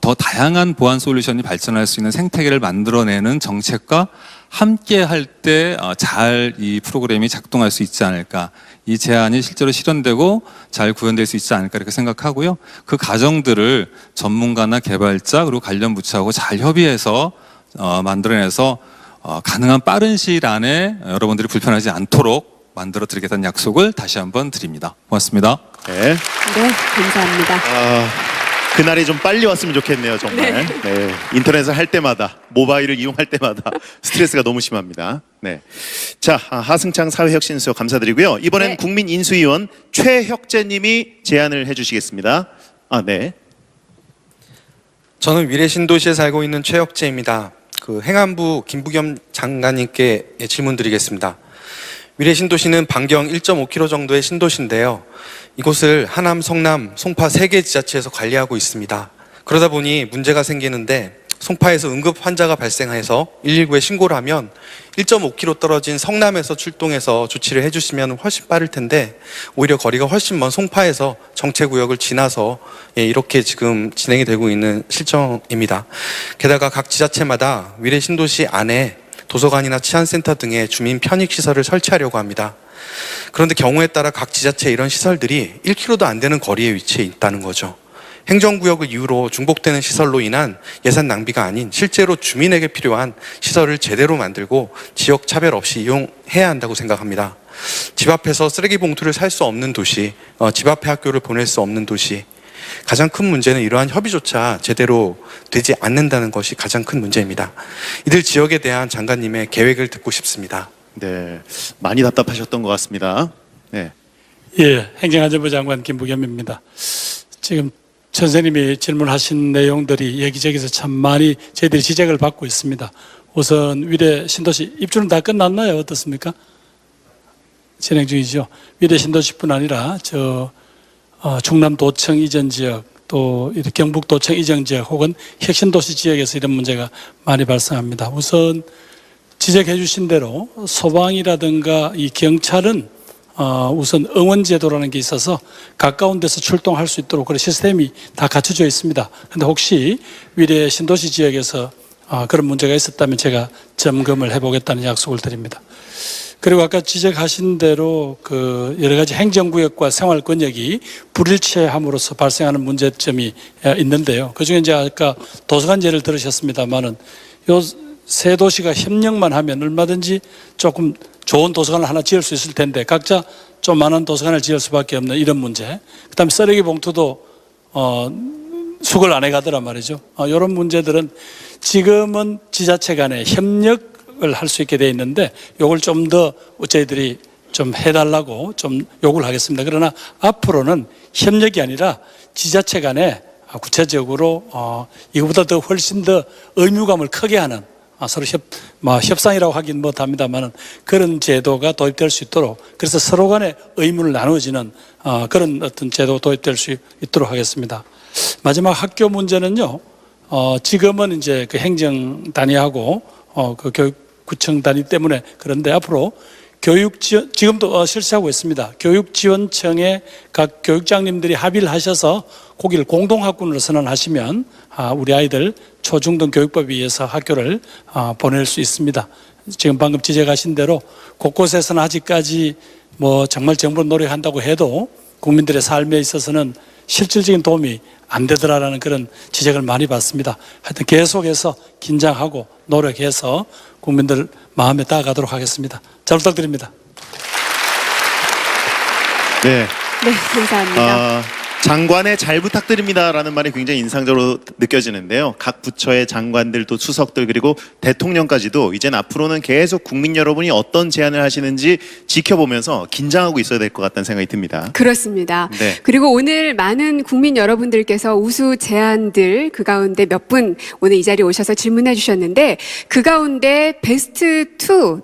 더 다양한 보안 솔루션이 발전할 수 있는 생태계를 만들어내는 정책과 함께 할 때 잘 이 프로그램이 작동할 수 있지 않을까. 이 제안이 실제로 실현되고 잘 구현될 수 있지 않을까 이렇게 생각하고요. 그 과정들을 전문가나 개발자 그리고 관련 부처하고 잘 협의해서 만들어내서 가능한 빠른 시일 안에 여러분들이 불편하지 않도록 만들어 드리겠다는 약속을 다시 한번 드립니다. 고맙습니다. 네. 네, 감사합니다. 그날이 좀 빨리 왔으면 좋겠네요, 정말. 네. 인터넷을 할 때마다, 모바일을 이용할 때마다 스트레스가 너무 심합니다. 네. 자, 하승창 사회혁신수석 감사드리고요. 이번엔 네. 국민인수위원 최혁재 님이 제안을 해주시겠습니다. 네. 저는 위례신도시에 살고 있는 최혁재입니다. 행안부 김부겸 장관님께 질문 드리겠습니다. 위례신도시는 반경 1.5km 정도의 신도시인데요. 이곳을 하남, 성남, 송파 3개 지자체에서 관리하고 있습니다. 그러다 보니 문제가 생기는데 송파에서 응급 환자가 발생해서 119에 신고를 하면 1.5km 떨어진 성남에서 출동해서 조치를 해주시면 훨씬 빠를 텐데 오히려 거리가 훨씬 먼 송파에서 정체구역을 지나서 이렇게 지금 진행이 되고 있는 실정입니다. 게다가 각 지자체마다 위례 신도시 안에 도서관이나 치안센터 등의 주민 편익시설을 설치하려고 합니다. 그런데 경우에 따라 각 지자체 이런 시설들이 1km도 안 되는 거리에 위치해 있다는 거죠. 행정구역을 이유로 중복되는 시설로 인한 예산 낭비가 아닌 실제로 주민에게 필요한 시설을 제대로 만들고 지역 차별 없이 이용해야 한다고 생각합니다. 집 앞에서 쓰레기 봉투를 살 수 없는 도시, 집 앞에 학교를 보낼 수 없는 도시, 가장 큰 문제는 이러한 협의조차 제대로 되지 않는다는 것이 가장 큰 문제입니다. 이들 지역에 대한 장관님의 계획을 듣고 싶습니다. 네, 많이 답답하셨던 것 같습니다. 네. 예, 행정안전부 장관 김부겸입니다. 지금 선생님이 질문하신 내용들이 여기저기서 참 많이 저희들이 지적을 받고 있습니다. 우선 위례 신도시 입주는 다 끝났나요? 어떻습니까? 진행 중이죠. 위례 신도시뿐 아니라 충남도청 이전 지역, 또 경북도청 이전 지역 혹은 혁신도시 지역에서 이런 문제가 많이 발생합니다. 우선 지적해 주신 대로 소방이라든가 이 경찰은 우선 응원제도라는 게 있어서 가까운 데서 출동할 수 있도록 그런 시스템이 다 갖춰져 있습니다. 그런데 혹시 위례 신도시 지역에서 그런 문제가 있었다면 제가 점검을 해보겠다는 약속을 드립니다. 그리고 아까 지적하신 대로 그 여러 가지 행정구역과 생활권역이 불일치함으로써 발생하는 문제점이 있는데요. 그중에 이제 아까 도서관 예를 들으셨습니다만은 요 세 도시가 협력만 하면 얼마든지 조금 좋은 도서관을 하나 지을 수 있을 텐데 각자 좀 많은 도서관을 지을 수밖에 없는 이런 문제. 그다음에 쓰레기 봉투도 수거를 안 해가더란 말이죠. 이런 문제들은 지금은 지자체 간에 협력을 할 수 있게 돼 있는데 이걸 좀 더 저희들이 좀 해달라고 좀 요구를 하겠습니다. 그러나 앞으로는 협력이 아니라 지자체 간에 구체적으로 이거보다 더 훨씬 더 의무감을 크게 하는 서로 협상이라고 하긴 못합니다만 그런 제도가 도입될 수 있도록 그래서 서로 간에 의무를 나누어지는 그런 어떤 제도가 도입될 수 있도록 하겠습니다. 마지막 학교 문제는요. 지금은 이제 그 행정 단위하고 그 교육구청 단위 때문에 그런데 앞으로 교육지원 지금도 실시하고 있습니다. 교육지원청에 각 교육장님들이 합의를 하셔서 거기를 공동학군으로 선언하시면 우리 아이들 초중등 교육법에 의해서 학교를 보낼 수 있습니다. 지금 방금 지적하신 대로 곳곳에서는 아직까지 뭐 정말 정부로 노력한다고 해도 국민들의 삶에 있어서는 실질적인 도움이 안 되더라라는 그런 지적을 많이 받습니다. 하여튼 계속해서 긴장하고 노력해서 국민들 마음에 닿아가도록 하겠습니다. 잘 부탁드립니다. 네. 네, 감사합니다. 장관의 잘 부탁드립니다라는 말이 굉장히 인상적으로 느껴지는데요. 각 부처의 장관들 또 수석들 그리고 대통령까지도 이젠 앞으로는 계속 국민 여러분이 어떤 제안을 하시는지 지켜보면서 긴장하고 있어야 될 것 같다는 생각이 듭니다. 그렇습니다. 네. 그리고 오늘 많은 국민 여러분들께서 우수 제안들 그 가운데 몇 분 오늘 이 자리에 오셔서 질문해 주셨는데 그 가운데 베스트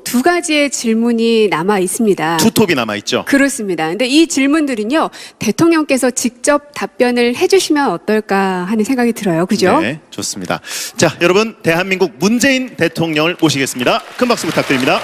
2 가지의 질문이 남아 있습니다. 투톱이 남아있죠? 그렇습니다. 근데 이 질문들은요, 대통령께서 직접 답변을 해주시면 어떨까 하는 생각이 들어요. 그죠? 네, 좋습니다. 자, 여러분, 대한민국 문재인 대통령을 모시겠습니다. 큰 박수 부탁드립니다.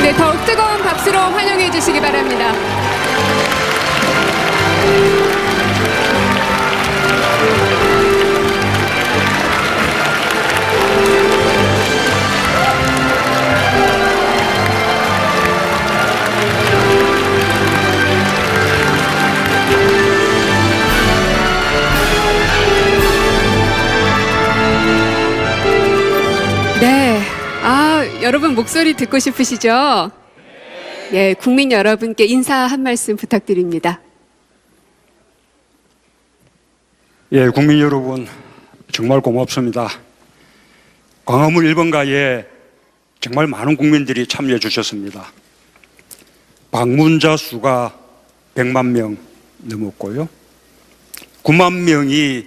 네, 더욱 뜨거운 박수로 환영해 주시기 바랍니다. 네. 여러분 목소리 듣고 싶으시죠? 네, 국민 여러분께 인사 한 말씀 부탁드립니다. 예, 국민 여러분 정말 고맙습니다. 광화문 1번가에 정말 많은 국민들이 참여해 주셨습니다. 방문자 수가 100만 명 넘었고요. 9만 명이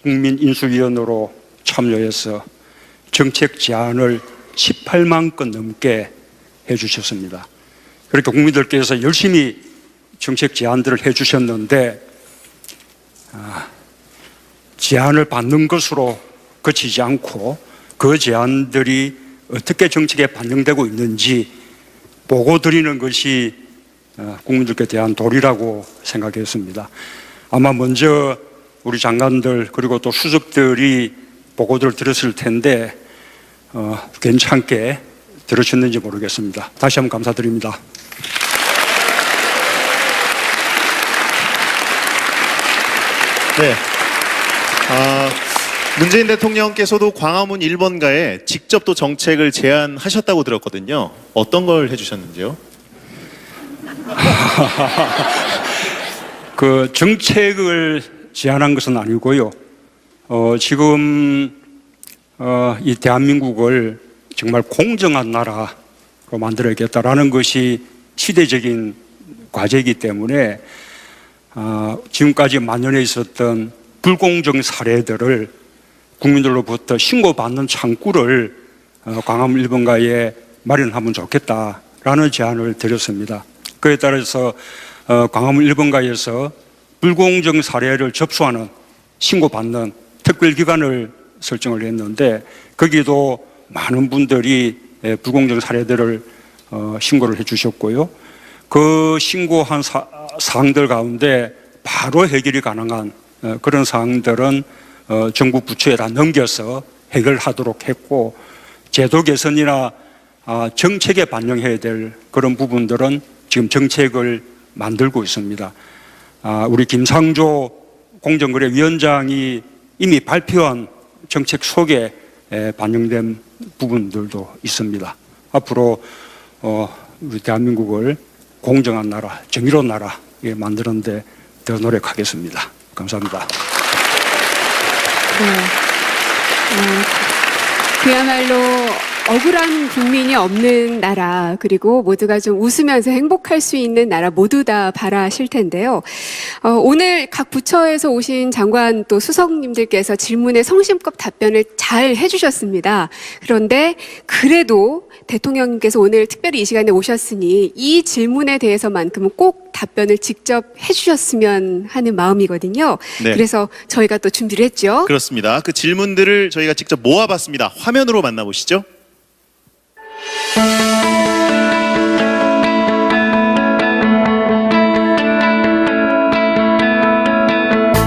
국민인수위원으로 참여해서 정책 제안을 18만 건 넘게 해주셨습니다. 그렇게 국민들께서 열심히 정책 제안들을 해주셨는데 제안을 받는 것으로 그치지 않고 그 제안들이 어떻게 정책에 반영되고 있는지 보고 드리는 것이 국민들께 대한 도리라고 생각했습니다. 아마 먼저 우리 장관들 그리고 또 수석들이 보고들을 들었을 텐데 괜찮게 들으셨는지 모르겠습니다. 다시 한번 감사드립니다. 네. 문재인 대통령께서도 광화문 1번가에 직접 또 정책을 제안하셨다고 들었거든요. 어떤 걸 해주셨는지요? 그 정책을 제안한 것은 아니고요. 지금 이 대한민국을 정말 공정한 나라로 만들어야겠다라는 것이 시대적인 과제이기 때문에 지금까지 만연해 있었던 불공정 사례들을 국민들로부터 신고받는 창구를 광화문 1번가에 마련하면 좋겠다라는 제안을 드렸습니다. 그에 따라서 광화문 1번가에서 불공정 사례를 접수하는 신고받는 특별기관을 설정을 했는데 거기도 많은 분들이 불공정 사례들을 신고를 해주셨고요. 그 신고한 사항들 가운데 바로 해결이 가능한 그런 사항들은 정부 부처에다 넘겨서 해결하도록 했고 제도 개선이나 정책에 반영해야 될 그런 부분들은 지금 정책을 만들고 있습니다. 우리 김상조 공정거래위원장이 이미 발표한 정책 속에 반영된 부분들도 있습니다. 앞으로 우리 대한민국을 공정한 나라, 정의로운 나라에 만드는 데 더 노력하겠습니다. 감사합니다. 네. 그야말로 억울한 국민이 없는 나라, 그리고 모두가 좀 웃으면서 행복할 수 있는 나라 모두 다 바라실 텐데요. 오늘 각 부처에서 오신 장관 또 수석님들께서 질문에 성심껏 답변을 잘 해주셨습니다. 그런데 그래도 대통령님께서 오늘 특별히 이 시간에 오셨으니 이 질문에 대해서만큼은 꼭 답변을 직접 해주셨으면 하는 마음이거든요. 네. 그래서 저희가 또 준비를 했죠. 그렇습니다. 그 질문들을 저희가 직접 모아봤습니다. 화면으로 만나보시죠.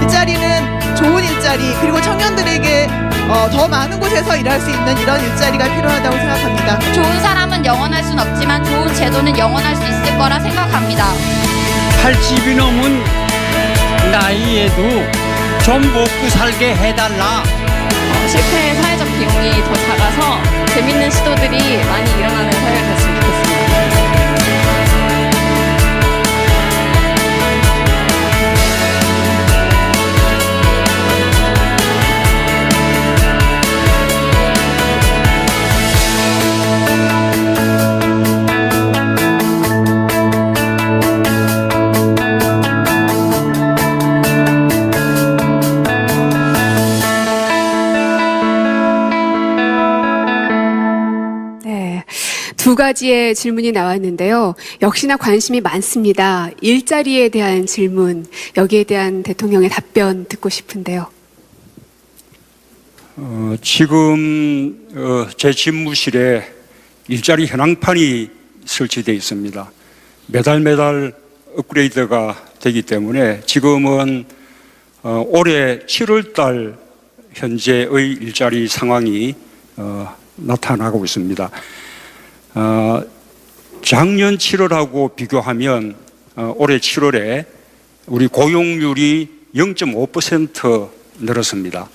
일자리는 좋은 일자리, 그리고 청년들에게 더 많은 곳에서 일할 수 있는 이런 일자리가 필요하다고 생각합니다. 좋은 사람은 영원할 순 없지만 좋은 제도는 영원할 수 있을 거라 생각합니다. 80이 넘은 나이에도 좀 먹고 살게 해달라. 실패의 사회적 비용이 더 작아서 재밌는 시도들이 많이 일어나는 사회가 됐으면 좋겠습니다. 두 가지의 질문이 나왔는데요. 역시나 관심이 많습니다. 일자리에 대한 질문, 여기에 대한 대통령의 답변 듣고 싶은데요. 지금 제 집무실에 일자리 현황판이 설치되어 있습니다. 매달 업그레이드가 되기 때문에 지금은 올해 7월달 현재의 일자리 상황이 나타나고 있습니다. 작년 7월하고 비교하면 올해 7월에 우리 고용률이 0.5% 늘었습니다.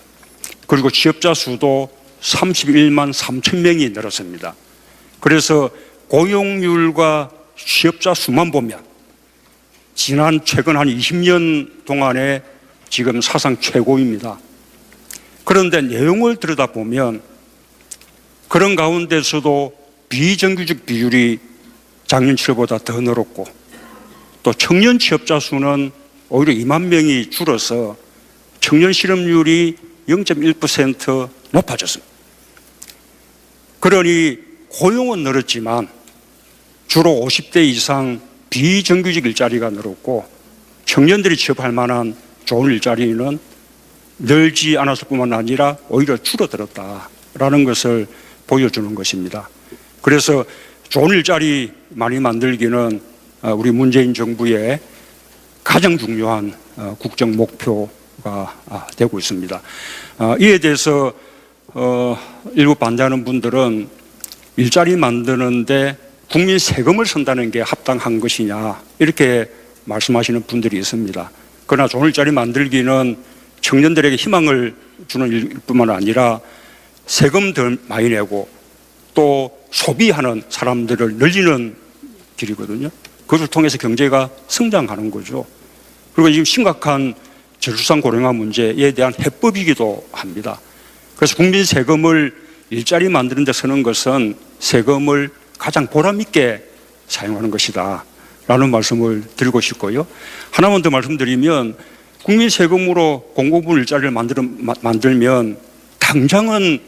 그리고 취업자 수도 31만 3천 명이 늘었습니다. 그래서 고용률과 취업자 수만 보면 최근 한 20년 동안에 지금 사상 최고입니다. 그런데 내용을 들여다보면 그런 가운데서도 비정규직 비율이 작년 7월보다 더 늘었고 또 청년 취업자 수는 오히려 2만 명이 줄어서 청년 실업률이 0.1% 높아졌습니다. 그러니 고용은 늘었지만 주로 50대 이상 비정규직 일자리가 늘었고 청년들이 취업할 만한 좋은 일자리는 늘지 않았을 뿐만 아니라 오히려 줄어들었다라는 것을 보여주는 것입니다. 그래서 좋은 일자리 많이 만들기는 우리 문재인 정부의 가장 중요한 국정 목표가 되고 있습니다. 이에 대해서 일부 반대하는 분들은 일자리 만드는데 국민 세금을 쓴다는 게 합당한 것이냐 이렇게 말씀하시는 분들이 있습니다. 그러나 좋은 일자리 만들기는 청년들에게 희망을 주는 일뿐만 아니라 세금 더 많이 내고 또 소비하는 사람들을 늘리는 길이거든요. 그것을 통해서 경제가 성장하는 거죠. 그리고 지금 심각한 저출산 고령화 문제에 대한 해법이기도 합니다. 그래서 국민 세금을 일자리 만드는 데 쓰는 것은 세금을 가장 보람 있게 사용하는 것이다 라는 말씀을 드리고 싶고요. 하나만 더 말씀드리면 국민 세금으로 공공부문 일자리를 만들면 당장은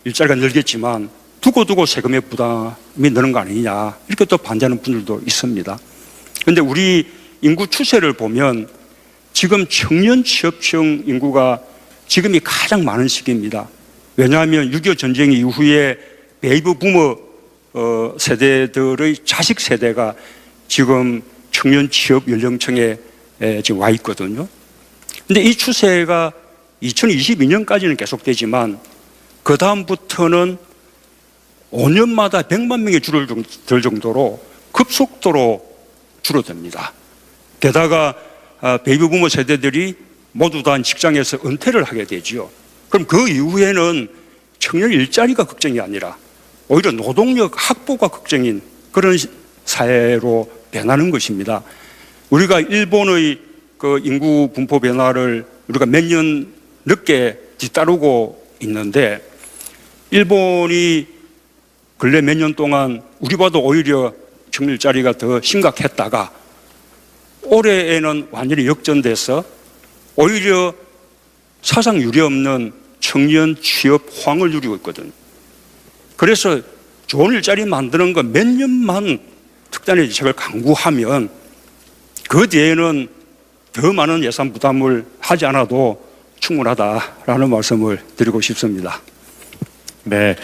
일자리가 늘겠지만 두고두고 세금의 부담이 느는 거 아니냐 이렇게 또 반대하는 분들도 있습니다. 그런데 우리 인구 추세를 보면 지금 청년 취업층 인구가 지금이 가장 많은 시기입니다. 왜냐하면 6.25 전쟁 이후에 베이비 부머 세대들의 자식 세대가 지금 청년 취업 연령층에 지금 와 있거든요. 근데 이 추세가 2022년까지는 계속되지만 그 다음부터는 5년마다 100만 명이 줄어들 정도로 급속도로 줄어듭니다. 게다가 베이비 부머 세대들이 모두 다 직장에서 은퇴를 하게 되지요. 그럼 그 이후에는 청년 일자리가 걱정이 아니라 오히려 노동력 확보가 걱정인 그런 사회로 변하는 것입니다. 우리가 일본의 그 인구 분포 변화를 우리가 몇 년 늦게 뒤따르고 있는데 일본이 근래 몇 년 동안 우리보다 오히려 청년 일자리가 더 심각했다가 올해에는 완전히 역전돼서 오히려 사상 유례없는 청년 취업 호황을 누리고 있거든요. 그래서 좋은 일자리 만드는 거 몇 년만 특단의 대책을 강구하면 그 뒤에는 더 많은 예산 부담을 하지 않아도 충분하다라는 말씀을 드리고 싶습니다. 네.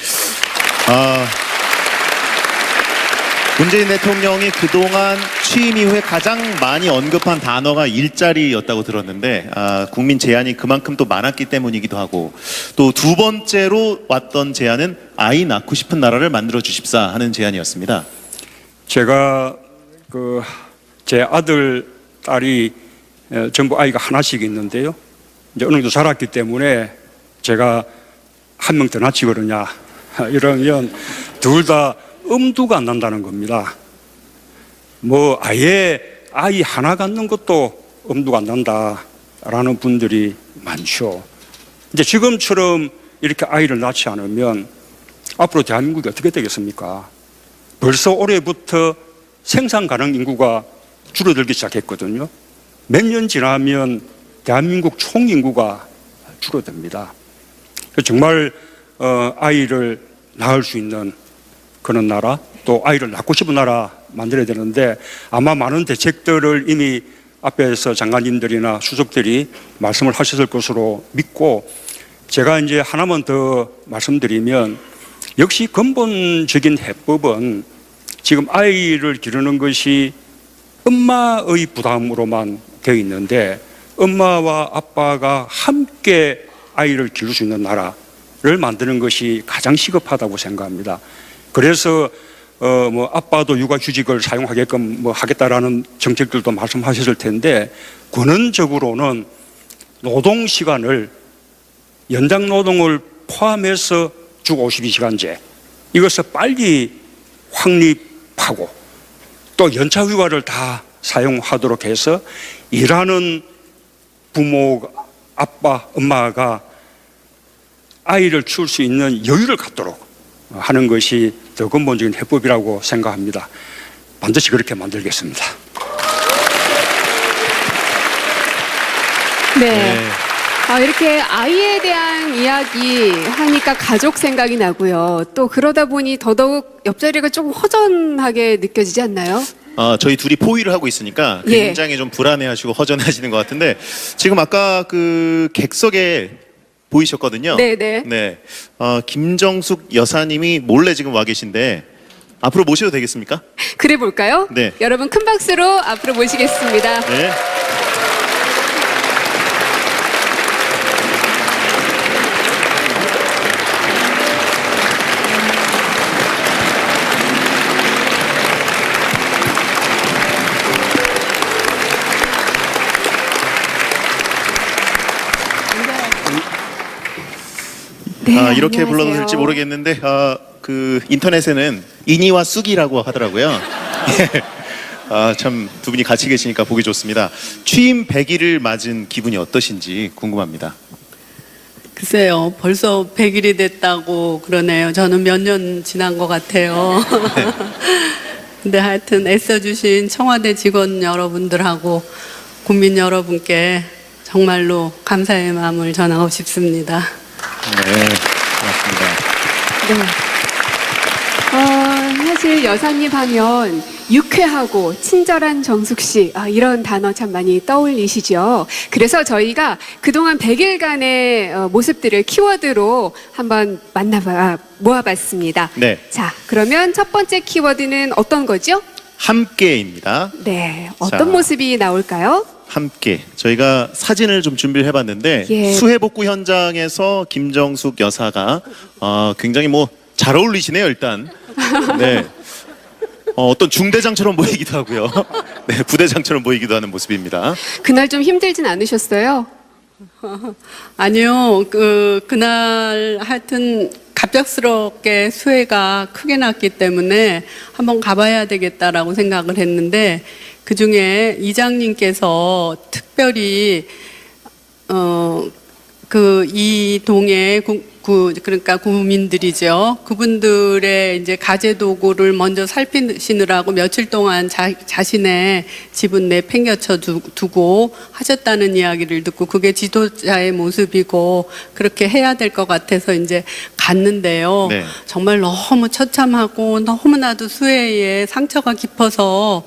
문재인 대통령이 그동안 취임 이후에 가장 많이 언급한 단어가 일자리였다고 들었는데 국민 제안이 그만큼 또 많았기 때문이기도 하고 또 두 번째로 왔던 제안은 아이 낳고 싶은 나라를 만들어 주십사 하는 제안이었습니다. 제가 제 아들, 딸이 전부 아이가 하나씩 있는데요. 이제 어느 정도 자랐기 때문에 제가 한 명 더 낳지 그러냐 이러면 둘 다 엄두가 안 난다는 겁니다. 뭐 아예 아이 하나 갖는 것도 엄두가 안 난다라는 분들이 많죠. 이제 지금처럼 이렇게 아이를 낳지 않으면 앞으로 대한민국이 어떻게 되겠습니까? 벌써 올해부터 생산 가능 인구가 줄어들기 시작했거든요. 몇 년 지나면 대한민국 총 인구가 줄어듭니다. 정말 아이를 낳을 수 있는 그런 나라, 또 아이를 낳고 싶은 나라 만들어야 되는데 아마 많은 대책들을 이미 앞에서 장관님들이나 수석들이 말씀을 하셨을 것으로 믿고 제가 이제 하나만 더 말씀드리면 역시 근본적인 해법은 지금 아이를 기르는 것이 엄마의 부담으로만 되어 있는데 엄마와 아빠가 함께 아이를 기를 수 있는 나라를 만드는 것이 가장 시급하다고 생각합니다. 그래서 뭐 아빠도 육아휴직을 사용하게끔 뭐 하겠다라는 정책들도 말씀하셨을 텐데 근원적으로는 노동 시간을 연장 노동을 포함해서 주 52시간제 이것을 빨리 확립하고 또 연차 휴가를 다 사용하도록 해서 일하는 부모, 아빠, 엄마가 아이를 키울 수 있는 여유를 갖도록 하는 것이 더 근본적인 해법이라고 생각합니다. 반드시 그렇게 이렇게 아이에 대한 이야기 하니까 가족 생각이 나고요. 또 그러다 보니 더더욱 옆자리가 조금 허전하게 느껴지지 않나요? 저희 둘이 포위를 하고 있으니까 예. 굉장히 좀 불안해하시고 허전하시는 것 같은데 지금 아까 그 객석에 보이셨거든요. 네네. 네. 김정숙 여사님이 몰래 지금 와 계신데 앞으로 모셔도 되겠습니까? 그래 볼까요? 네. 여러분 큰 박수로 앞으로 모시겠습니다. 네. 네, 이렇게 안녕하세요. 불러도 될지 모르겠는데 그 인터넷에는 인이와 쑥이라고 하더라고요. 참 두 분이 같이 계시니까 보기 좋습니다. 취임 100일을 맞은 기분이 어떠신지 궁금합니다. 글쎄요, 벌써 100일이 됐다고 그러네요. 저는 몇 년 지난 것 같아요. 근데 하여튼 애써주신 청와대 직원 여러분들하고 국민 여러분께 정말로 감사의 마음을 전하고 싶습니다. 네, 고맙습니다. 네. 사실 여사님 하면 유쾌하고 친절한 정숙 씨 이런 단어 참 많이 떠올리시죠. 그래서 저희가 그동안 100일간의 모습들을 키워드로 한번 모아봤습니다. 네. 자, 그러면 첫 번째 키워드는 어떤 거죠? 함께입니다. 네, 어떤 자. 모습이 나올까요? 함께 저희가 사진을 좀 준비를 해봤는데 예. 수해복구 현장에서 김정숙 여사가 굉장히 뭐 잘 어울리시네요 일단. 네. 어떤 중대장처럼 보이기도 하고요. 네, 부대장처럼 보이기도 하는 모습입니다. 그날 좀 힘들진 않으셨어요? 아니요, 그날 하여튼 갑작스럽게 수해가 크게 났기 때문에 한번 가봐야 되겠다라고 생각을 했는데 그 중에 이장님께서 특별히 이 동에 그러니까 국민들이죠. 그분들의 이제 가재 도구를 먼저 살피시느라고 며칠 동안 자신의 집은 내팽개쳐 두고 하셨다는 이야기를 듣고 그게 지도자의 모습이고 그렇게 해야 될 것 같아서 이제 갔는데요. 네. 정말 너무 처참하고 너무나도 수해에 상처가 깊어서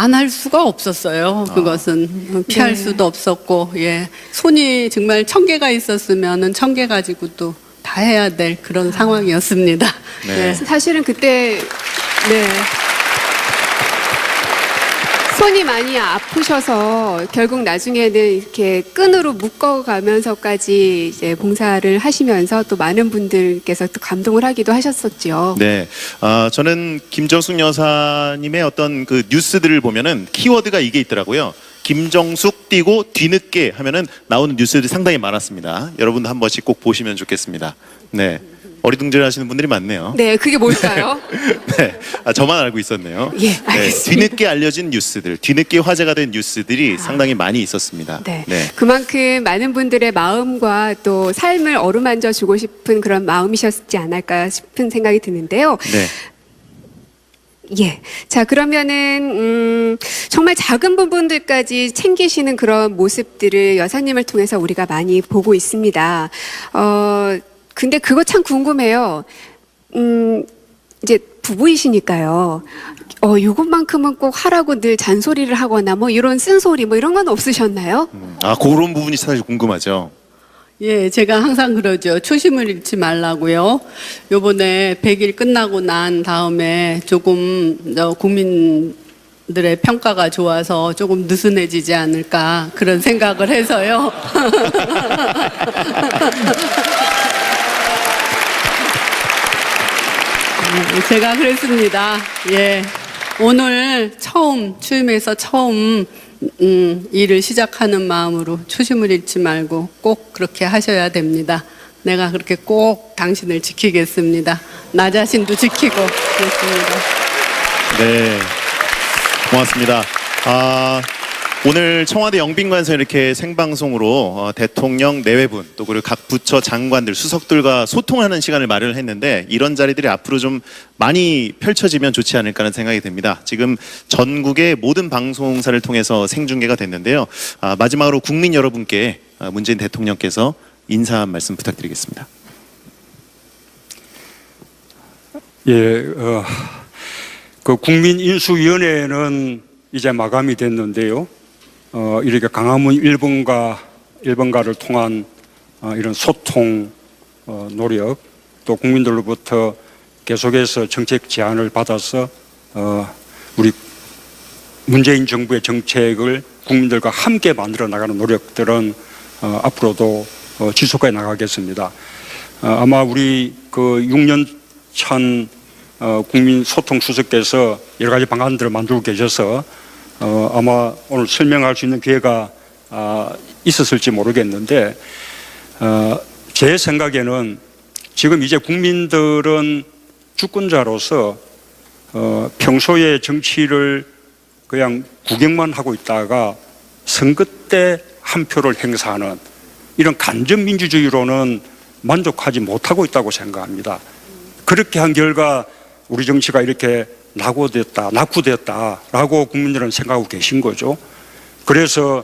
안 할 수가 없었어요. 그것은 피할 네. 수도 없었고, 예, 손이 정말 1000개가 있었으면은 1000개 가지고도 다 해야 될 그런 상황이었습니다. 네. 사실은 그때 손이 많이 아프셔서 결국 나중에는 이렇게 끈으로 묶어가면서까지 이제 봉사를 하시면서 또 많은 분들께서 또 감동을 하기도 하셨었죠. 네, 저는 김정숙 여사님의 어떤 그 뉴스들을 보면은 키워드가 이게 있더라고요. 김정숙 띄고 뒤늦게 하면은 나오는 뉴스들이 상당히 많았습니다. 여러분도 한 번씩 꼭 보시면 좋겠습니다. 네, 어리둥절하시는 분들이 많네요. 네, 그게 뭘까요? 네, 저만 알고 있었네요. 예, 알겠습니다. 뒤늦게 알려진 뉴스들, 뒤늦게 화제가 된 뉴스들이 상당히 많이 있었습니다. 네. 그만큼 많은 분들의 마음과 또 삶을 어루만져 주고 싶은 그런 마음이셨지 않을까 싶은 생각이 드는데요. 네. 예. 자, 그러면은, 정말 작은 부분들까지 챙기시는 그런 모습들을 여사님을 통해서 우리가 많이 보고 있습니다. 근데 그거 참 궁금해요. 이제 부부이시니까요. 요것만큼은 꼭 하라고 늘 잔소리를 하거나 이런 쓴소리 이런 건 없으셨나요? 그런 부분이 사실 궁금하죠. 예, 제가 항상 그러죠. 초심을 잃지 말라고요. 요번에 100일 끝나고 난 다음에 조금 국민들의 평가가 좋아서 조금 느슨해지지 않을까 그런 생각을 해서요. 제가 그랬습니다. 예. 오늘 취임해서 처음 일을 시작하는 마음으로 초심을 잃지 말고 꼭 그렇게 하셔야 됩니다. 내가 그렇게 꼭 당신을 지키겠습니다. 나 자신도 지키고 그렇습니다. 네, 고맙습니다. 오늘 청와대 영빈관에서 이렇게 생방송으로 대통령 내외분 또 그리고 각 부처 장관들 수석들과 소통하는 시간을 마련했는데 이런 자리들이 앞으로 좀 많이 펼쳐지면 좋지 않을까 하는 생각이 듭니다. 지금 전국의 모든 방송사를 통해서 생중계가 됐는데요. 마지막으로 국민 여러분께 문재인 대통령께서 인사 한 말씀 부탁드리겠습니다. 예, 그 국민인수위원회는 이제 마감이 됐는데요. 이렇게 광화문 1번가를 통한 이런 소통 노력, 또 국민들로부터 계속해서 정책 제안을 받아서 우리 문재인 정부의 정책을 국민들과 함께 만들어 나가는 노력들은 앞으로도 지속해 나가겠습니다. 아마 우리 그 6년 찬 국민 소통 수석께서 여러 가지 방안들을 만들고 계셔서 아마 오늘 설명할 수 있는 기회가 있었을지 모르겠는데 제 생각에는 지금 이제 국민들은 주권자로서 평소에 정치를 그냥 구경만 하고 있다가 선거 때 한 표를 행사하는 이런 간접민주주의로는 만족하지 못하고 있다고 생각합니다. 그렇게 한 결과 우리 정치가 이렇게 낙후됐다라고 국민들은 생각하고 계신 거죠. 그래서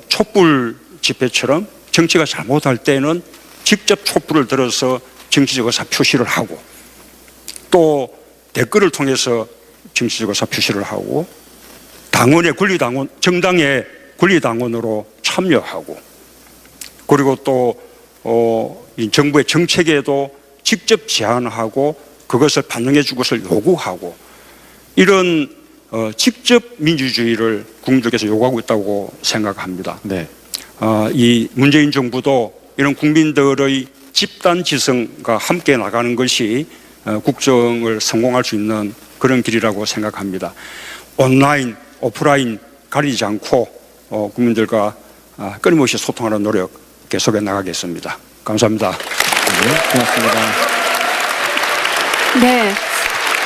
촛불 집회처럼 정치가 잘못할 때는 직접 촛불을 들어서 정치적 의사 표시를 하고 또 댓글을 통해서 정치적 의사 표시를 하고 당원의 권리당원, 정당의 권리당원으로 참여하고 그리고 또 이 정부의 정책에도 직접 제안하고 그것을 반영해 줄 것을 요구하고 이런 직접 민주주의를 국민들께서 요구하고 있다고 생각합니다. 네. 이 문재인 정부도 이런 국민들의 집단 지성과 함께 나가는 것이 국정을 성공할 수 있는 그런 길이라고 생각합니다. 온라인, 오프라인 가리지 않고 국민들과 끊임없이 소통하는 노력 계속해 나가겠습니다. 감사합니다. 네, 고맙습니다. 네.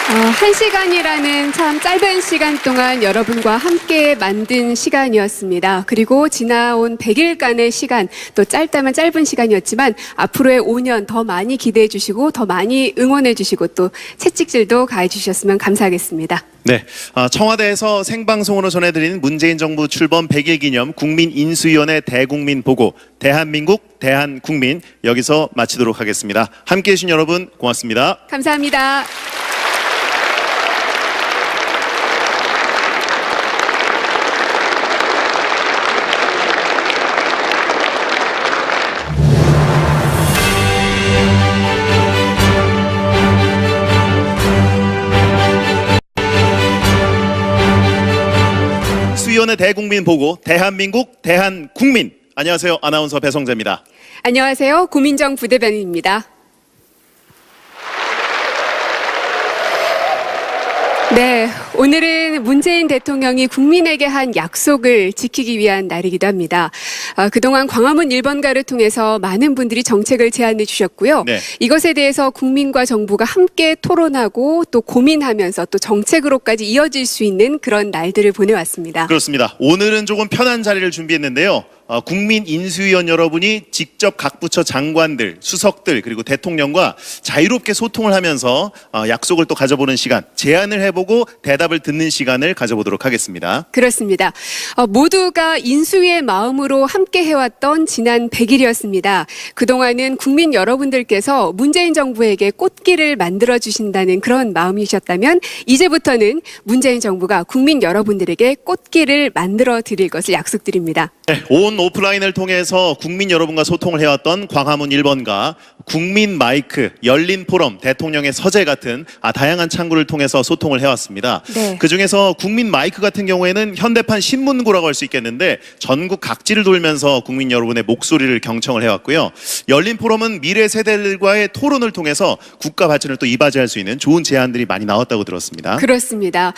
1시간이라는 참 짧은 시간 동안 여러분과 함께 만든 시간이었습니다. 그리고 지나온 100일간의 시간, 또 짧다면 짧은 시간이었지만 앞으로의 5년 더 많이 기대해 주시고 더 많이 응원해 주시고 또 채찍질도 가해 주셨으면 감사하겠습니다. 네, 청와대에서 생방송으로 전해드리는 문재인 정부 출범 100일 기념 국민인수위원회 대국민 보고 대한민국, 대한국민 여기서 마치도록 하겠습니다. 함께해 주신 여러분 고맙습니다. 감사합니다. 수위원회 대국민 보고 대한민국, 대한국민. 안녕하세요. 아나운서 배성재입니다. 안녕하세요. 고민정 부대변인입니다. 네, 오늘은 문재인 대통령이 국민에게 한 약속을 지키기 위한 날이기도 합니다. 그동안 광화문 1번가를 통해서 많은 분들이 정책을 제안해 주셨고요. 네. 이것에 대해서 국민과 정부가 함께 토론하고 또 고민하면서 또 정책으로까지 이어질 수 있는 그런 날들을 보내왔습니다. 그렇습니다. 오늘은 조금 편한 자리를 준비했는데요. 국민인수위원 여러분이 직접 각 부처 장관들, 수석들 그리고 대통령과 자유롭게 소통을 하면서 약속을 또 가져보는 시간, 제안을 해보고 대답을 듣는 시간을 가져보도록 하겠습니다. 그렇습니다. 모두가 인수위의 마음으로 함께 해왔던 지난 100일이었습니다. 그동안은 국민 여러분들께서 문재인 정부에게 꽃길을 만들어주신다는 그런 마음이셨다면 이제부터는 문재인 정부가 국민 여러분들에게 꽃길을 만들어 드릴 것을 약속드립니다. 네, 온 오프라인을 통해서 국민 여러분과 소통을 해왔던 광화문 1번가, 국민 마이크, 열린 포럼, 대통령의 서재 같은 다양한 창구를 통해서 소통을 해왔습니다. 네. 그중에서 국민 마이크 같은 경우에는 현대판 신문고라고 할 수 있겠는데 전국 각지를 돌면서 국민 여러분의 목소리를 경청을 해왔고요. 열린 포럼은 미래 세대들과의 토론을 통해서 국가 발전을 또 이바지할 수 있는 좋은 제안들이 많이 나왔다고 들었습니다. 그렇습니다.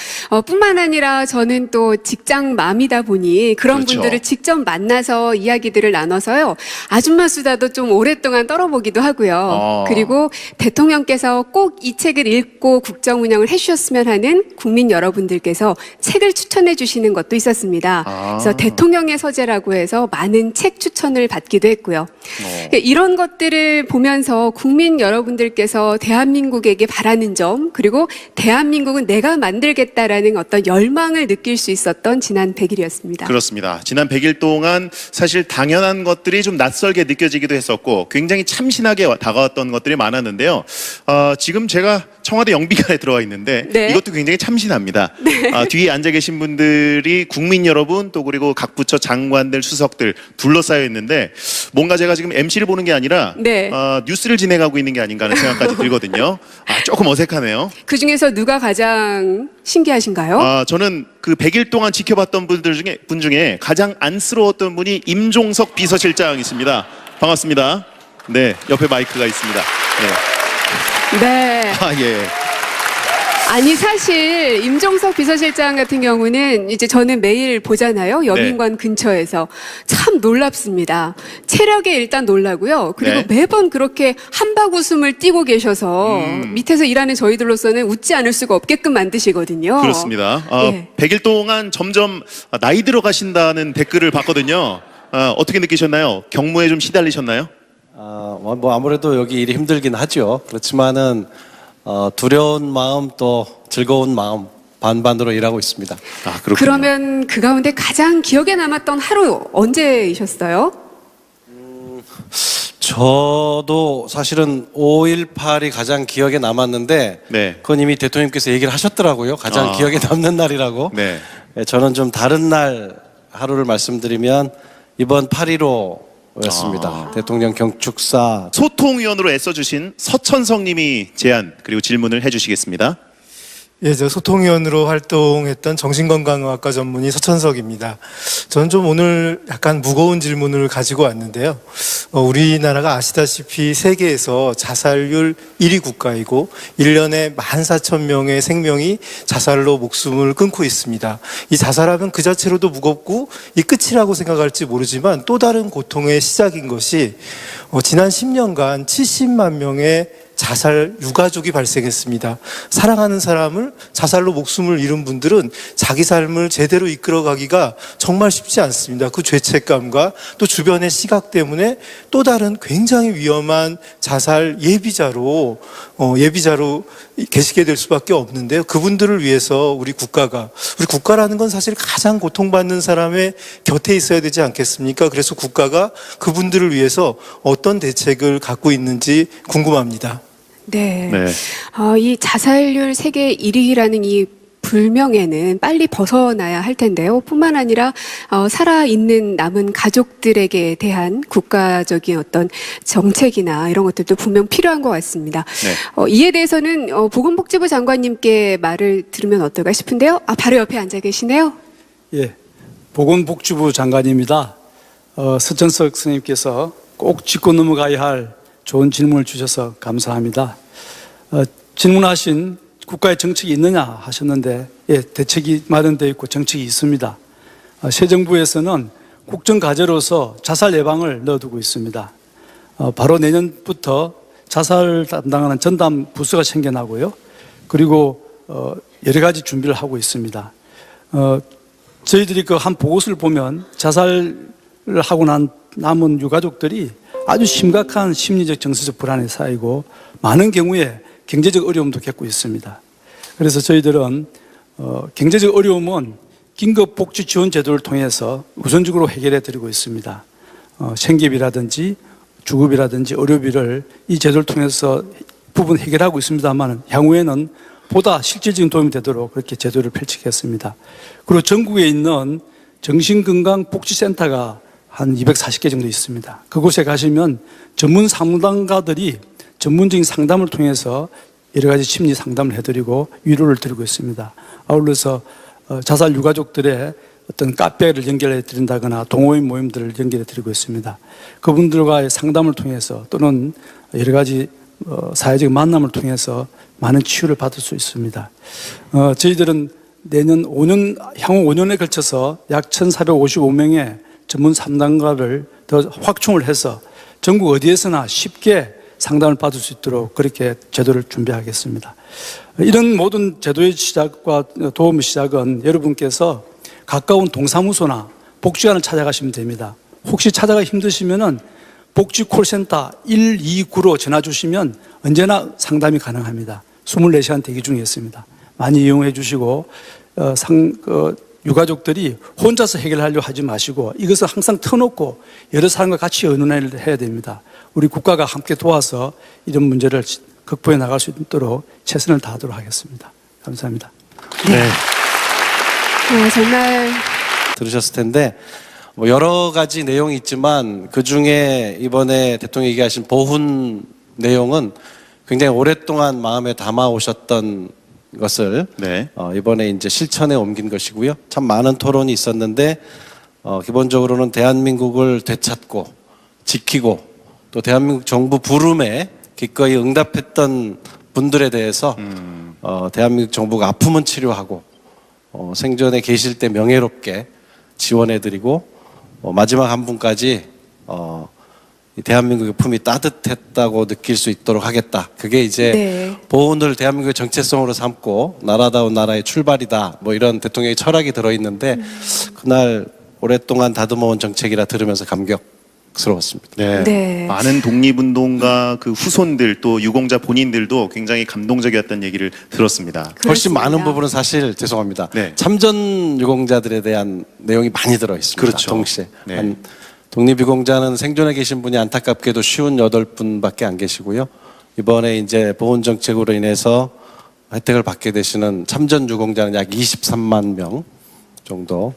뿐만 아니라 저는 또 직장맘이다 보니 그런 그렇죠. 분들을 직접 만나서 보면서 이야기들을 나눠서요. 아줌마 수다도 좀 오랫동안 떨어보기도 하고요. 그리고 대통령께서 꼭 이 책을 읽고 국정 운영을 해주셨으면 하는 국민 여러분들께서 책을 추천해 주시는 것도 있었습니다. 그래서 대통령의 서재라고 해서 많은 책 추천을 받기도 했고요. 이런 것들을 보면서 국민 여러분들께서 대한민국에게 바라는 점, 그리고 대한민국은 내가 만들겠다라는 어떤 열망을 느낄 수 있었던 지난 100일이었습니다. 그렇습니다. 지난 100일 동안 사실 당연한 것들이 좀 낯설게 느껴지기도 했었고 굉장히 참신하게 다가왔던 것들이 많았는데요. 지금 제가 청와대 영비관에 들어와 있는데 네. 이것도 굉장히 참신합니다. 뒤에 앉아 계신 분들이 국민 여러분 또 그리고 각 부처 장관들 수석들 둘러싸여 있는데 뭔가 제가 지금 MC를 보는 게 아니라 네. 뉴스를 진행하고 있는 게 아닌가 하는 생각까지 들거든요. 조금 어색하네요. 그 중에서 누가 가장 신기하신가요? 저는 그 100일 동안 지켜봤던 분 중에 가장 안쓰러웠던 분이 임종석 비서실장이십니다. 반갑습니다. 네, 옆에 마이크가 있습니다. 네. 예. 아니 사실 임종석 비서실장 같은 경우는 이제 저는 매일 보잖아요. 여민관 근처에서 참 놀랍습니다. 체력에 일단 놀라고요. 그리고 매번 그렇게 한박 웃음을 띠고 계셔서 밑에서 일하는 저희들로서는 웃지 않을 수가 없게끔 만드시거든요. 그렇습니다. 100일 동안 점점 나이 들어가신다는 댓글을 봤거든요. 어떻게 느끼셨나요? 경무에 좀 시달리셨나요? 뭐 아무래도 여기 일이 힘들긴 하죠. 그렇지만은 두려운 마음 또 즐거운 마음 반반으로 일하고 있습니다. 그러면 그 가운데 가장 기억에 남았던 하루 언제이셨어요? 저도 사실은 5.18이 가장 기억에 남았는데 그건 이미 대통령께서 얘기를 하셨더라고요. 가장 기억에 남는 날이라고. 저는 좀 다른 날 하루를 말씀드리면 이번 8.15 였습니다. 대통령 경축사 소통위원으로 애써주신 서천석 님이 제안 그리고 질문을 해주시겠습니다. 예, 저 소통위원으로 활동했던 정신건강의학과 전문의 서천석입니다. 저는 좀 오늘 약간 무거운 질문을 가지고 왔는데요. 우리나라가 아시다시피 세계에서 자살률 1위 국가이고 1년에 14,000명의 생명이 자살로 목숨을 끊고 있습니다. 이 자살하면 그 자체로도 무겁고 이 끝이라고 생각할지 모르지만 또 다른 고통의 시작인 것이 지난 10년간 70만 명의 자살 유가족이 발생했습니다. 사랑하는 사람을 자살로 목숨을 잃은 분들은 자기 삶을 제대로 이끌어가기가 정말 쉽지 않습니다. 그 죄책감과 또 주변의 시각 때문에 또 다른 굉장히 위험한 자살 예비자로 계시게 될 수밖에 없는데요. 그분들을 위해서 우리 국가라는 건 사실 가장 고통받는 사람의 곁에 있어야 되지 않겠습니까? 그래서 국가가 그분들을 위해서 어떤 대책을 갖고 있는지 궁금합니다. 네. 이 자살률 세계 1위라는 이 불명예는 빨리 벗어나야 할 텐데요. 뿐만 아니라 살아있는 남은 가족들에게 대한 국가적인 어떤 정책이나 이런 것들도 분명 필요한 것 같습니다. 이에 대해서는 보건복지부 장관님께 말을 들으면 어떨까 싶은데요. 바로 옆에 앉아 계시네요. 예, 보건복지부 장관입니다. 서천석 선생님께서 꼭 짚고 넘어가야 할 좋은 질문을 주셔서 감사합니다. 질문하신 국가의 정책이 있느냐 하셨는데 대책이 마련되어 있고 정책이 있습니다. 새 정부에서는 국정과제로서 자살 예방을 넣어두고 있습니다. 바로 내년부터 자살 담당하는 전담 부서가 생겨나고요. 그리고 여러 가지 준비를 하고 있습니다. 저희들이 그 한 보고서를 보면 자살을 하고 남은 유가족들이 아주 심각한 심리적 정서적 불안에 쌓이고 많은 경우에 경제적 어려움도 겪고 있습니다. 그래서 저희들은 경제적 어려움은 긴급복지지원제도를 통해서 우선적으로 해결해 드리고 있습니다. 생계비라든지 주급이라든지 의료비를 이 제도를 통해서 부분 해결하고 있습니다만 향후에는 보다 실질적인 도움이 되도록 그렇게 제도를 펼치겠습니다. 그리고 전국에 있는 정신건강복지센터가 한 240개 정도 있습니다. 그곳에 가시면 전문 상담가들이 전문적인 상담을 통해서 여러 가지 심리 상담을 해드리고 위로를 드리고 있습니다. 아울러서 자살 유가족들의 어떤 카페를 연결해 드린다거나 동호인 모임들을 연결해 드리고 있습니다. 그분들과의 상담을 통해서 또는 여러 가지 사회적 만남을 통해서 많은 치유를 받을 수 있습니다. 저희들은 향후 5년에 걸쳐서 약 1,455명의 전문 상담가를 더 확충을 해서 전국 어디에서나 쉽게 상담을 받을 수 있도록 그렇게 제도를 준비하겠습니다. 이런 모든 제도의 시작과 도움의 시작은 여러분께서 가까운 동사무소나 복지관을 찾아가시면 됩니다. 혹시 찾아가 힘드시면은 복지 콜센터 129로 전화 주시면 언제나 상담이 가능합니다. 24시간 대기 중에 있습니다. 많이 이용해 주시고 유가족들이 혼자서 해결하려고 하지 마시고 이것을 항상 터놓고 여러 사람과 같이 의논을 해야 됩니다. 우리 국가가 함께 도와서 이런 문제를 극복해 나갈 수 있도록 최선을 다하도록 하겠습니다. 감사합니다. 네. 정말 들으셨을 텐데 뭐 여러 가지 내용이 있지만 그 중에 이번에 대통령이 얘기하신 보훈 내용은 굉장히 오랫동안 마음에 담아 오셨던 것을 이번에 이제 실천에 옮긴 것이고요. 참 많은 토론이 있었는데 기본적으로는 대한민국을 되찾고 지키고 또 대한민국 정부 부름에 기꺼이 응답했던 분들에 대해서 대한민국 정부가 아프면 치료하고 생전에 계실 때 명예롭게 지원해드리고 마지막 한 분까지 대한민국의 품이 따뜻했다고 느낄 수 있도록 하겠다. 그게 이제 보훈을 대한민국의 정체성으로 삼고 나라다운 나라의 출발이다. 뭐 이런 대통령의 철학이 들어있는데 그날 오랫동안 다듬어온 정책이라 들으면서 감격스러웠습니다. 많은 독립운동가 그 후손들 또 유공자 본인들도 굉장히 감동적이었다는 얘기를 들었습니다. 훨씬 많은 부분은 사실 죄송합니다. 참전 유공자들에 대한 내용이 많이 들어있습니다. 그렇죠. 동시에. 독립유공자는 생존해 계신 분이 안타깝게도 58분밖에 안 계시고요. 이번에 이제 보훈 정책으로 인해서 혜택을 받게 되시는 참전 유공자는 약 23만 명 정도.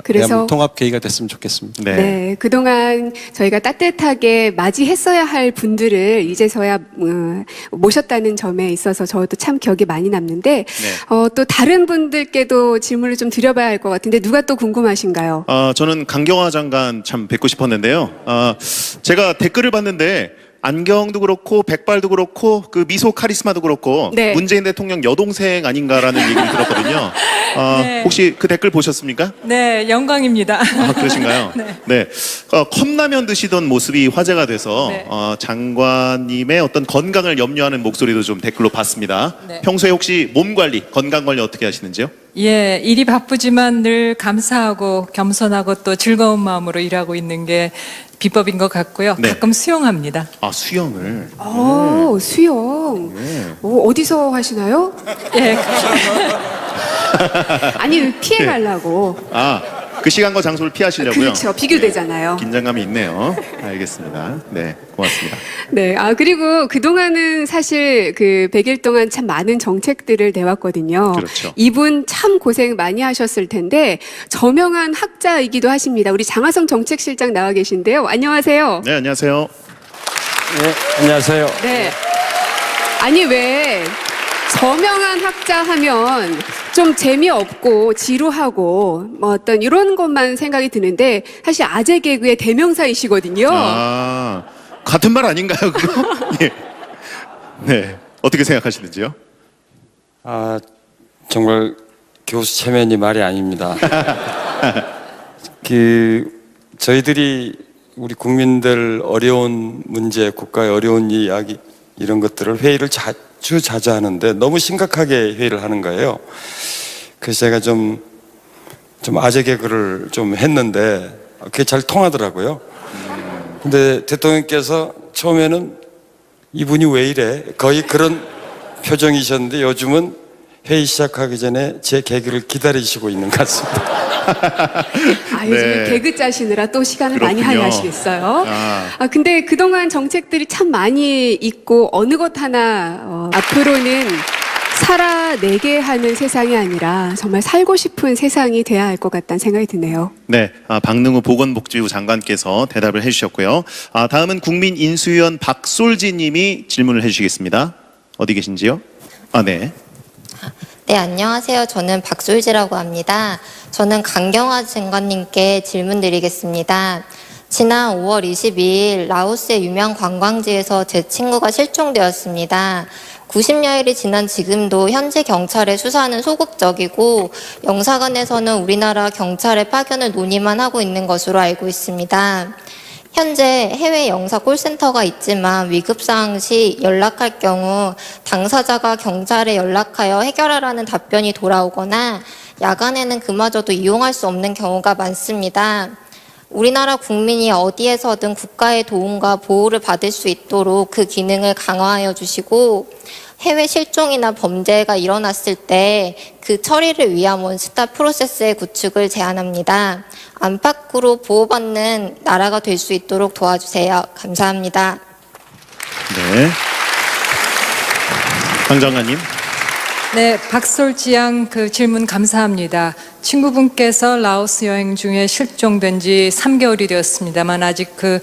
그래서 통합 계기가 됐으면 좋겠습니다. 네, 그동안 저희가 따뜻하게 맞이했어야 할 분들을 이제서야 모셨다는 점에 있어서 저도 참 기억이 많이 남는데 또 다른 분들께도 질문을 좀 드려봐야 할 것 같은데 누가 또 궁금하신가요? 저는 강경화 장관 참 뵙고 싶었는데요. 제가 댓글을 봤는데 안경도 그렇고 백발도 그렇고 그 미소 카리스마도 그렇고 문재인 대통령 여동생 아닌가라는 얘기를 들었거든요. 혹시 그 댓글 보셨습니까? 네, 영광입니다. 그러신가요? 네. 컵라면 드시던 모습이 화제가 돼서 장관님의 어떤 건강을 염려하는 목소리도 좀 댓글로 봤습니다. 평소에 혹시 몸 관리, 건강 관리 어떻게 하시는지요? 예, 일이 바쁘지만 늘 감사하고 겸손하고 또 즐거운 마음으로 일하고 있는 게 비법인 것 같고요. 가끔 수영합니다. 수영을. 수영. 어디서 하시나요? 예. 아니, 피해 가려고. 그 시간과 장소를 피하시려고요? 그렇죠. 비교되잖아요. 긴장감이 있네요. 알겠습니다. 네, 고맙습니다. 네, 그리고 그동안은 사실 그 100일 동안 참 많은 정책들을 내왔거든요. 그렇죠. 이분 참 고생 많이 하셨을 텐데 저명한 학자이기도 하십니다. 우리 장하성 정책실장 나와 계신데요. 안녕하세요. 네, 안녕하세요. 네, 안녕하세요. 네. 아니, 왜 저명한 학자 하면 좀 재미없고 지루하고 뭐 어떤 이런 것만 생각이 드는데 사실 아재 개그의 대명사이시거든요. 같은 말 아닌가요, 그거? 네. 어떻게 생각하시는지요? 정말 교수 체면이 말이 아닙니다. 저희들이 우리 국민들 어려운 문제, 국가의 어려운 이야기 이런 것들을 회의를 자주 하는데 너무 심각하게 회의를 하는 거예요. 그래서 제가 좀 아재 개그를 좀 했는데 그게 잘 통하더라고요. 근데 대통령께서 처음에는 이분이 왜 이래? 거의 그런 표정이셨는데 요즘은 회의 시작하기 전에 제 개그를 기다리시고 있는 것 같습니다. 요즘 개그 짜시느라 또 시간을 많이 할애하시겠어요. 근데 그동안 정책들이 참 많이 있고 어느 것 하나 앞으로는 살아내게 하는 세상이 아니라 정말 살고 싶은 세상이 돼야 할 것 같다는 생각이 드네요. 네, 박능우 보건복지부 장관께서 대답을 해주셨고요. 다음은 국민인수위원 박솔지 님이 질문을 해주시겠습니다. 어디 계신지요? 네. 네, 안녕하세요. 저는 박솔지라고 합니다. 저는 강경화 장관님께 질문 드리겠습니다. 지난 5월 22일 라오스의 유명 관광지에서 제 친구가 실종되었습니다. 90여일이 지난 지금도 현재 경찰의 수사는 소극적이고 영사관에서는 우리나라 경찰의 파견을 논의만 하고 있는 것으로 알고 있습니다. 현재 해외 영사 콜센터가 있지만 위급사항 시 연락할 경우 당사자가 경찰에 연락하여 해결하라는 답변이 돌아오거나 야간에는 그마저도 이용할 수 없는 경우가 많습니다. 우리나라 국민이 어디에서든 국가의 도움과 보호를 받을 수 있도록 그 기능을 강화하여 주시고 해외 실종이나 범죄가 일어났을 때 그 처리를 위한 원스톱 프로세스의 구축을 제안합니다. 안팎으로 보호받는 나라가 될 수 있도록 도와주세요. 감사합니다. 네. 강 장관님. 네, 박솔지양 그 질문 감사합니다. 친구분께서 라오스 여행 중에 실종된 지 3개월이 되었습니다만 아직 그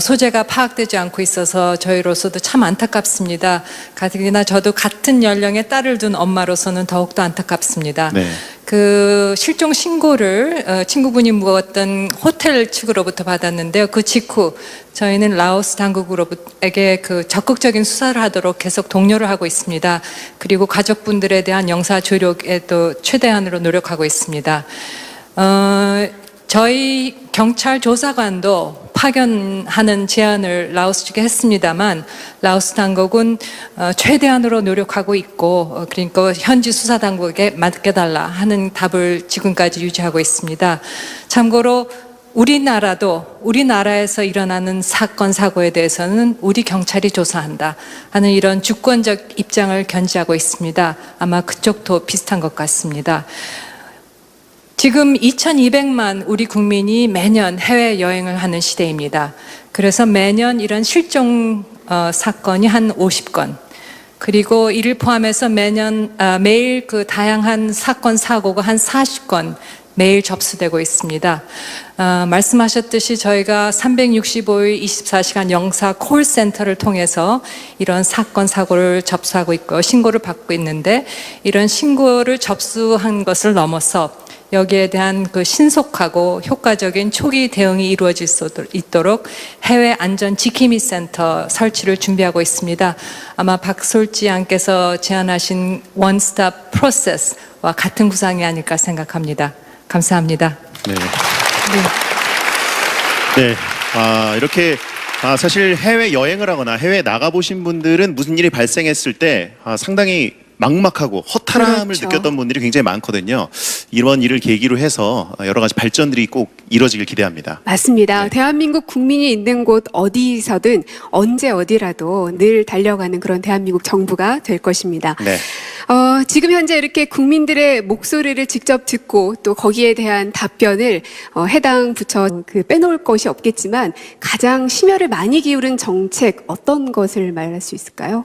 소재가 파악되지 않고 있어서 저희로서도 참 안타깝습니다. 가뜩이나 저도 같은 연령의 딸을 둔 엄마로서는 더욱더 안타깝습니다. 네. 그 실종 신고를 친구분이 묵었던 호텔 측으로부터 받았는데요. 그 직후 저희는 라오스 당국으로부터에게 그 적극적인 수사를 하도록 계속 독려를 하고 있습니다. 그리고 가족분들에 대한 영사 조력에도 최대한으로 노력하고 있습니다. 저희 경찰 조사관도 파견하는 제안을 라오스 측에 했습니다만 라오스 당국은 최대한으로 노력하고 있고 그러니까 현지 수사 당국에 맡겨달라 하는 답을 지금까지 유지하고 있습니다. 참고로 우리나라에서 일어나는 사건 사고에 대해서는 우리 경찰이 조사한다 하는 이런 주권적 입장을 견지하고 있습니다. 아마 그쪽도 비슷한 것 같습니다. 지금 2200만 우리 국민이 매년 해외여행을 하는 시대입니다. 그래서 매년 이런 실종 사건이 한 50건 그리고 이를 포함해서 매일 그 다양한 사건 사고가 한 40건 매일 접수되고 있습니다. 말씀하셨듯이 저희가 365일 24시간 영사 콜센터를 통해서 이런 사건 사고를 접수하고 있고 신고를 받고 있는데 이런 신고를 접수한 것을 넘어서 여기에 대한 그 신속하고 효과적인 초기 대응이 이루어질 수 있도록 해외 안전 지킴이 센터 설치를 준비하고 있습니다. 아마 박솔지 양께서 제안하신 원스톱 프로세스와 같은 구상이 아닐까 생각합니다. 감사합니다. 네. 네. 이렇게 사실 해외 여행을 하거나 해외 나가 보신 분들은 무슨 일이 발생했을 때 상당히 막막하고 허탈함을 그렇죠. 느꼈던 분들이 굉장히 많거든요. 이런 일을 계기로 해서 여러 가지 발전들이 꼭 이루어지길 기대합니다. 맞습니다. 대한민국 국민이 있는 곳 어디서든 언제 어디라도 늘 달려가는 그런 대한민국 정부가 될 것입니다. 네. 지금 현재 이렇게 국민들의 목소리를 직접 듣고 또 거기에 대한 답변을 해당 부처 빼놓을 것이 없겠지만 가장 심혈을 많이 기울인 정책 어떤 것을 말할 수 있을까요?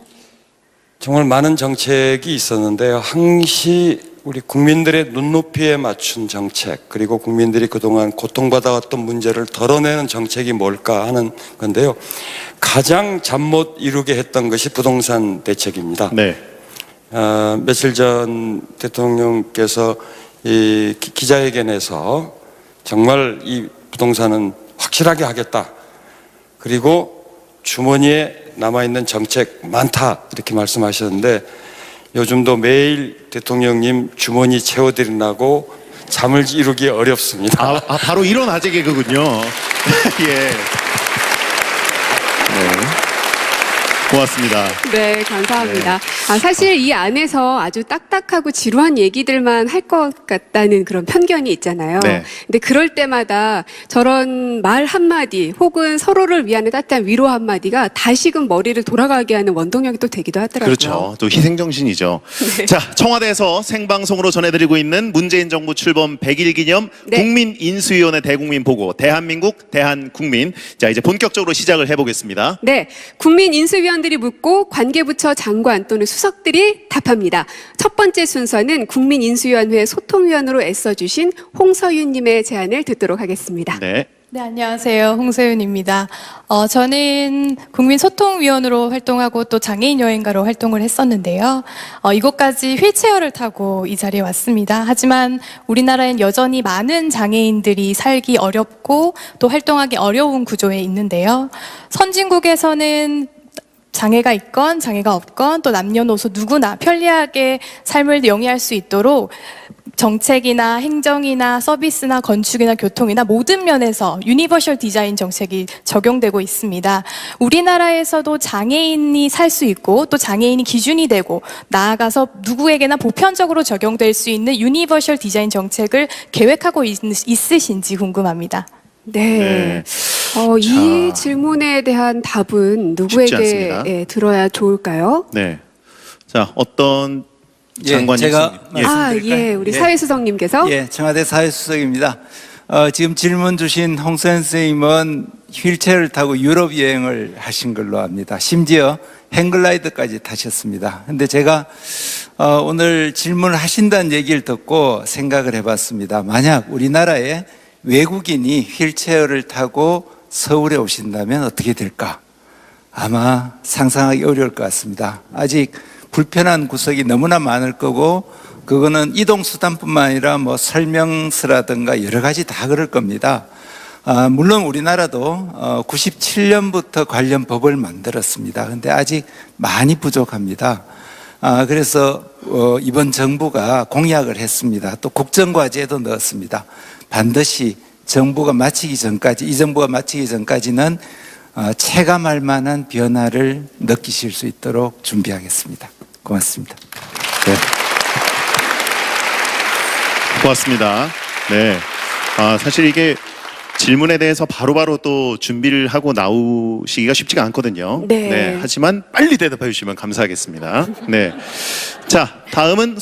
정말 많은 정책이 있었는데요. 항시 우리 국민들의 눈높이에 맞춘 정책, 그리고 국민들이 그동안 고통받아왔던 문제를 덜어내는 정책이 뭘까 하는 건데요. 가장 잠 못 이루게 했던 것이 부동산 대책입니다. 네. 며칠 전 대통령께서 이 기자회견에서 정말 이 부동산은 확실하게 하겠다. 그리고 주머니에 남아있는 정책 많다 이렇게 말씀하셨는데 요즘도 매일 대통령님 주머니 채워드리라고 잠을 이루기 어렵습니다. 바로 이런 아재 개그군요. 예. 네. 고맙습니다. 네, 감사합니다. 사실 이 안에서 아주 딱딱하고 지루한 얘기들만 할 것 같다는 그런 편견이 있잖아요. 네. 근데 그럴 때마다 저런 말 한마디 혹은 서로를 위한 따뜻한 위로 한마디가 다시금 머리를 돌아가게 하는 원동력이 또 되기도 하더라고요. 그렇죠. 또 희생정신이죠. 네. 자, 청와대에서 생방송으로 전해드리고 있는 문재인 정부 출범 100일 기념 네. 국민인수위원회 대국민 보고 대한민국 대한국민. 자, 이제 본격적으로 시작을 해보겠습니다. 네, 국민인수위원들이 묻고 관계부처 장관 또는 수석들이 답합니다. 첫 번째 순서는 국민인수위원회 소통위원으로 애써주신 홍서윤님의 제안을 듣도록 하겠습니다. 네. 네, 안녕하세요. 홍세윤입니다. 저는 국민소통위원으로 활동하고 또 장애인 여행가로 활동을 했었는데요. 이곳까지 휠체어를 타고 이 자리에 왔습니다. 하지만 우리나라엔 여전히 많은 장애인들이 살기 어렵고 또 활동하기 어려운 구조에 있는데요. 선진국에서는 장애가 있건 장애가 없건 또 남녀노소 누구나 편리하게 삶을 영위할 수 있도록 정책이나 행정이나 서비스나 건축이나 교통이나 모든 면에서 유니버셜 디자인 정책이 적용되고 있습니다. 우리나라에서도 장애인이 살 수 있고 또 장애인이 기준이 되고 나아가서 누구에게나 보편적으로 적용될 수 있는 유니버셜 디자인 정책을 계획하고 있으신지 궁금합니다. 네. 이 질문에 대한 답은 누구에게 들어야 좋을까요? 네. 자, 어떤 장관님? 제가 우리 사회수석님께서. 청와대 사회수석입니다. 지금 질문 주신 홍선 선생님은 휠체어를 타고 유럽 여행을 하신 걸로 압니다. 심지어 행글라이더까지 타셨습니다. 근데 제가 오늘 질문을 하신다는 얘기를 듣고 생각을 해봤습니다. 만약 우리나라에 외국인이 휠체어를 타고 서울에 오신다면 어떻게 될까? 아마 상상하기 어려울 것 같습니다. 아직 불편한 구석이 너무나 많을 거고, 그거는 이동수단뿐만 아니라 뭐 설명서라든가 여러 가지 다 그럴 겁니다. 물론 우리나라도 97년부터 관련 법을 만들었습니다. 근데 아직 많이 부족합니다. 그래서 이번 정부가 공약을 했습니다. 또 국정과제도 넣었습니다. 반드시 정부가 마치기 전까지, 이 정부가 마치기 전까지는 체감할 만한 변화를 느끼실 수 있도록 준비하겠습니다. 고맙습니다. 네. 고맙습니다. 네. 사실 이게 질문에 대해서 바로바로 또 준비를 하고 나오시기가 쉽지가 않거든요. 네. 하지만 빨리 대답해 주시면 감사하겠습니다. 네. 자, 다음은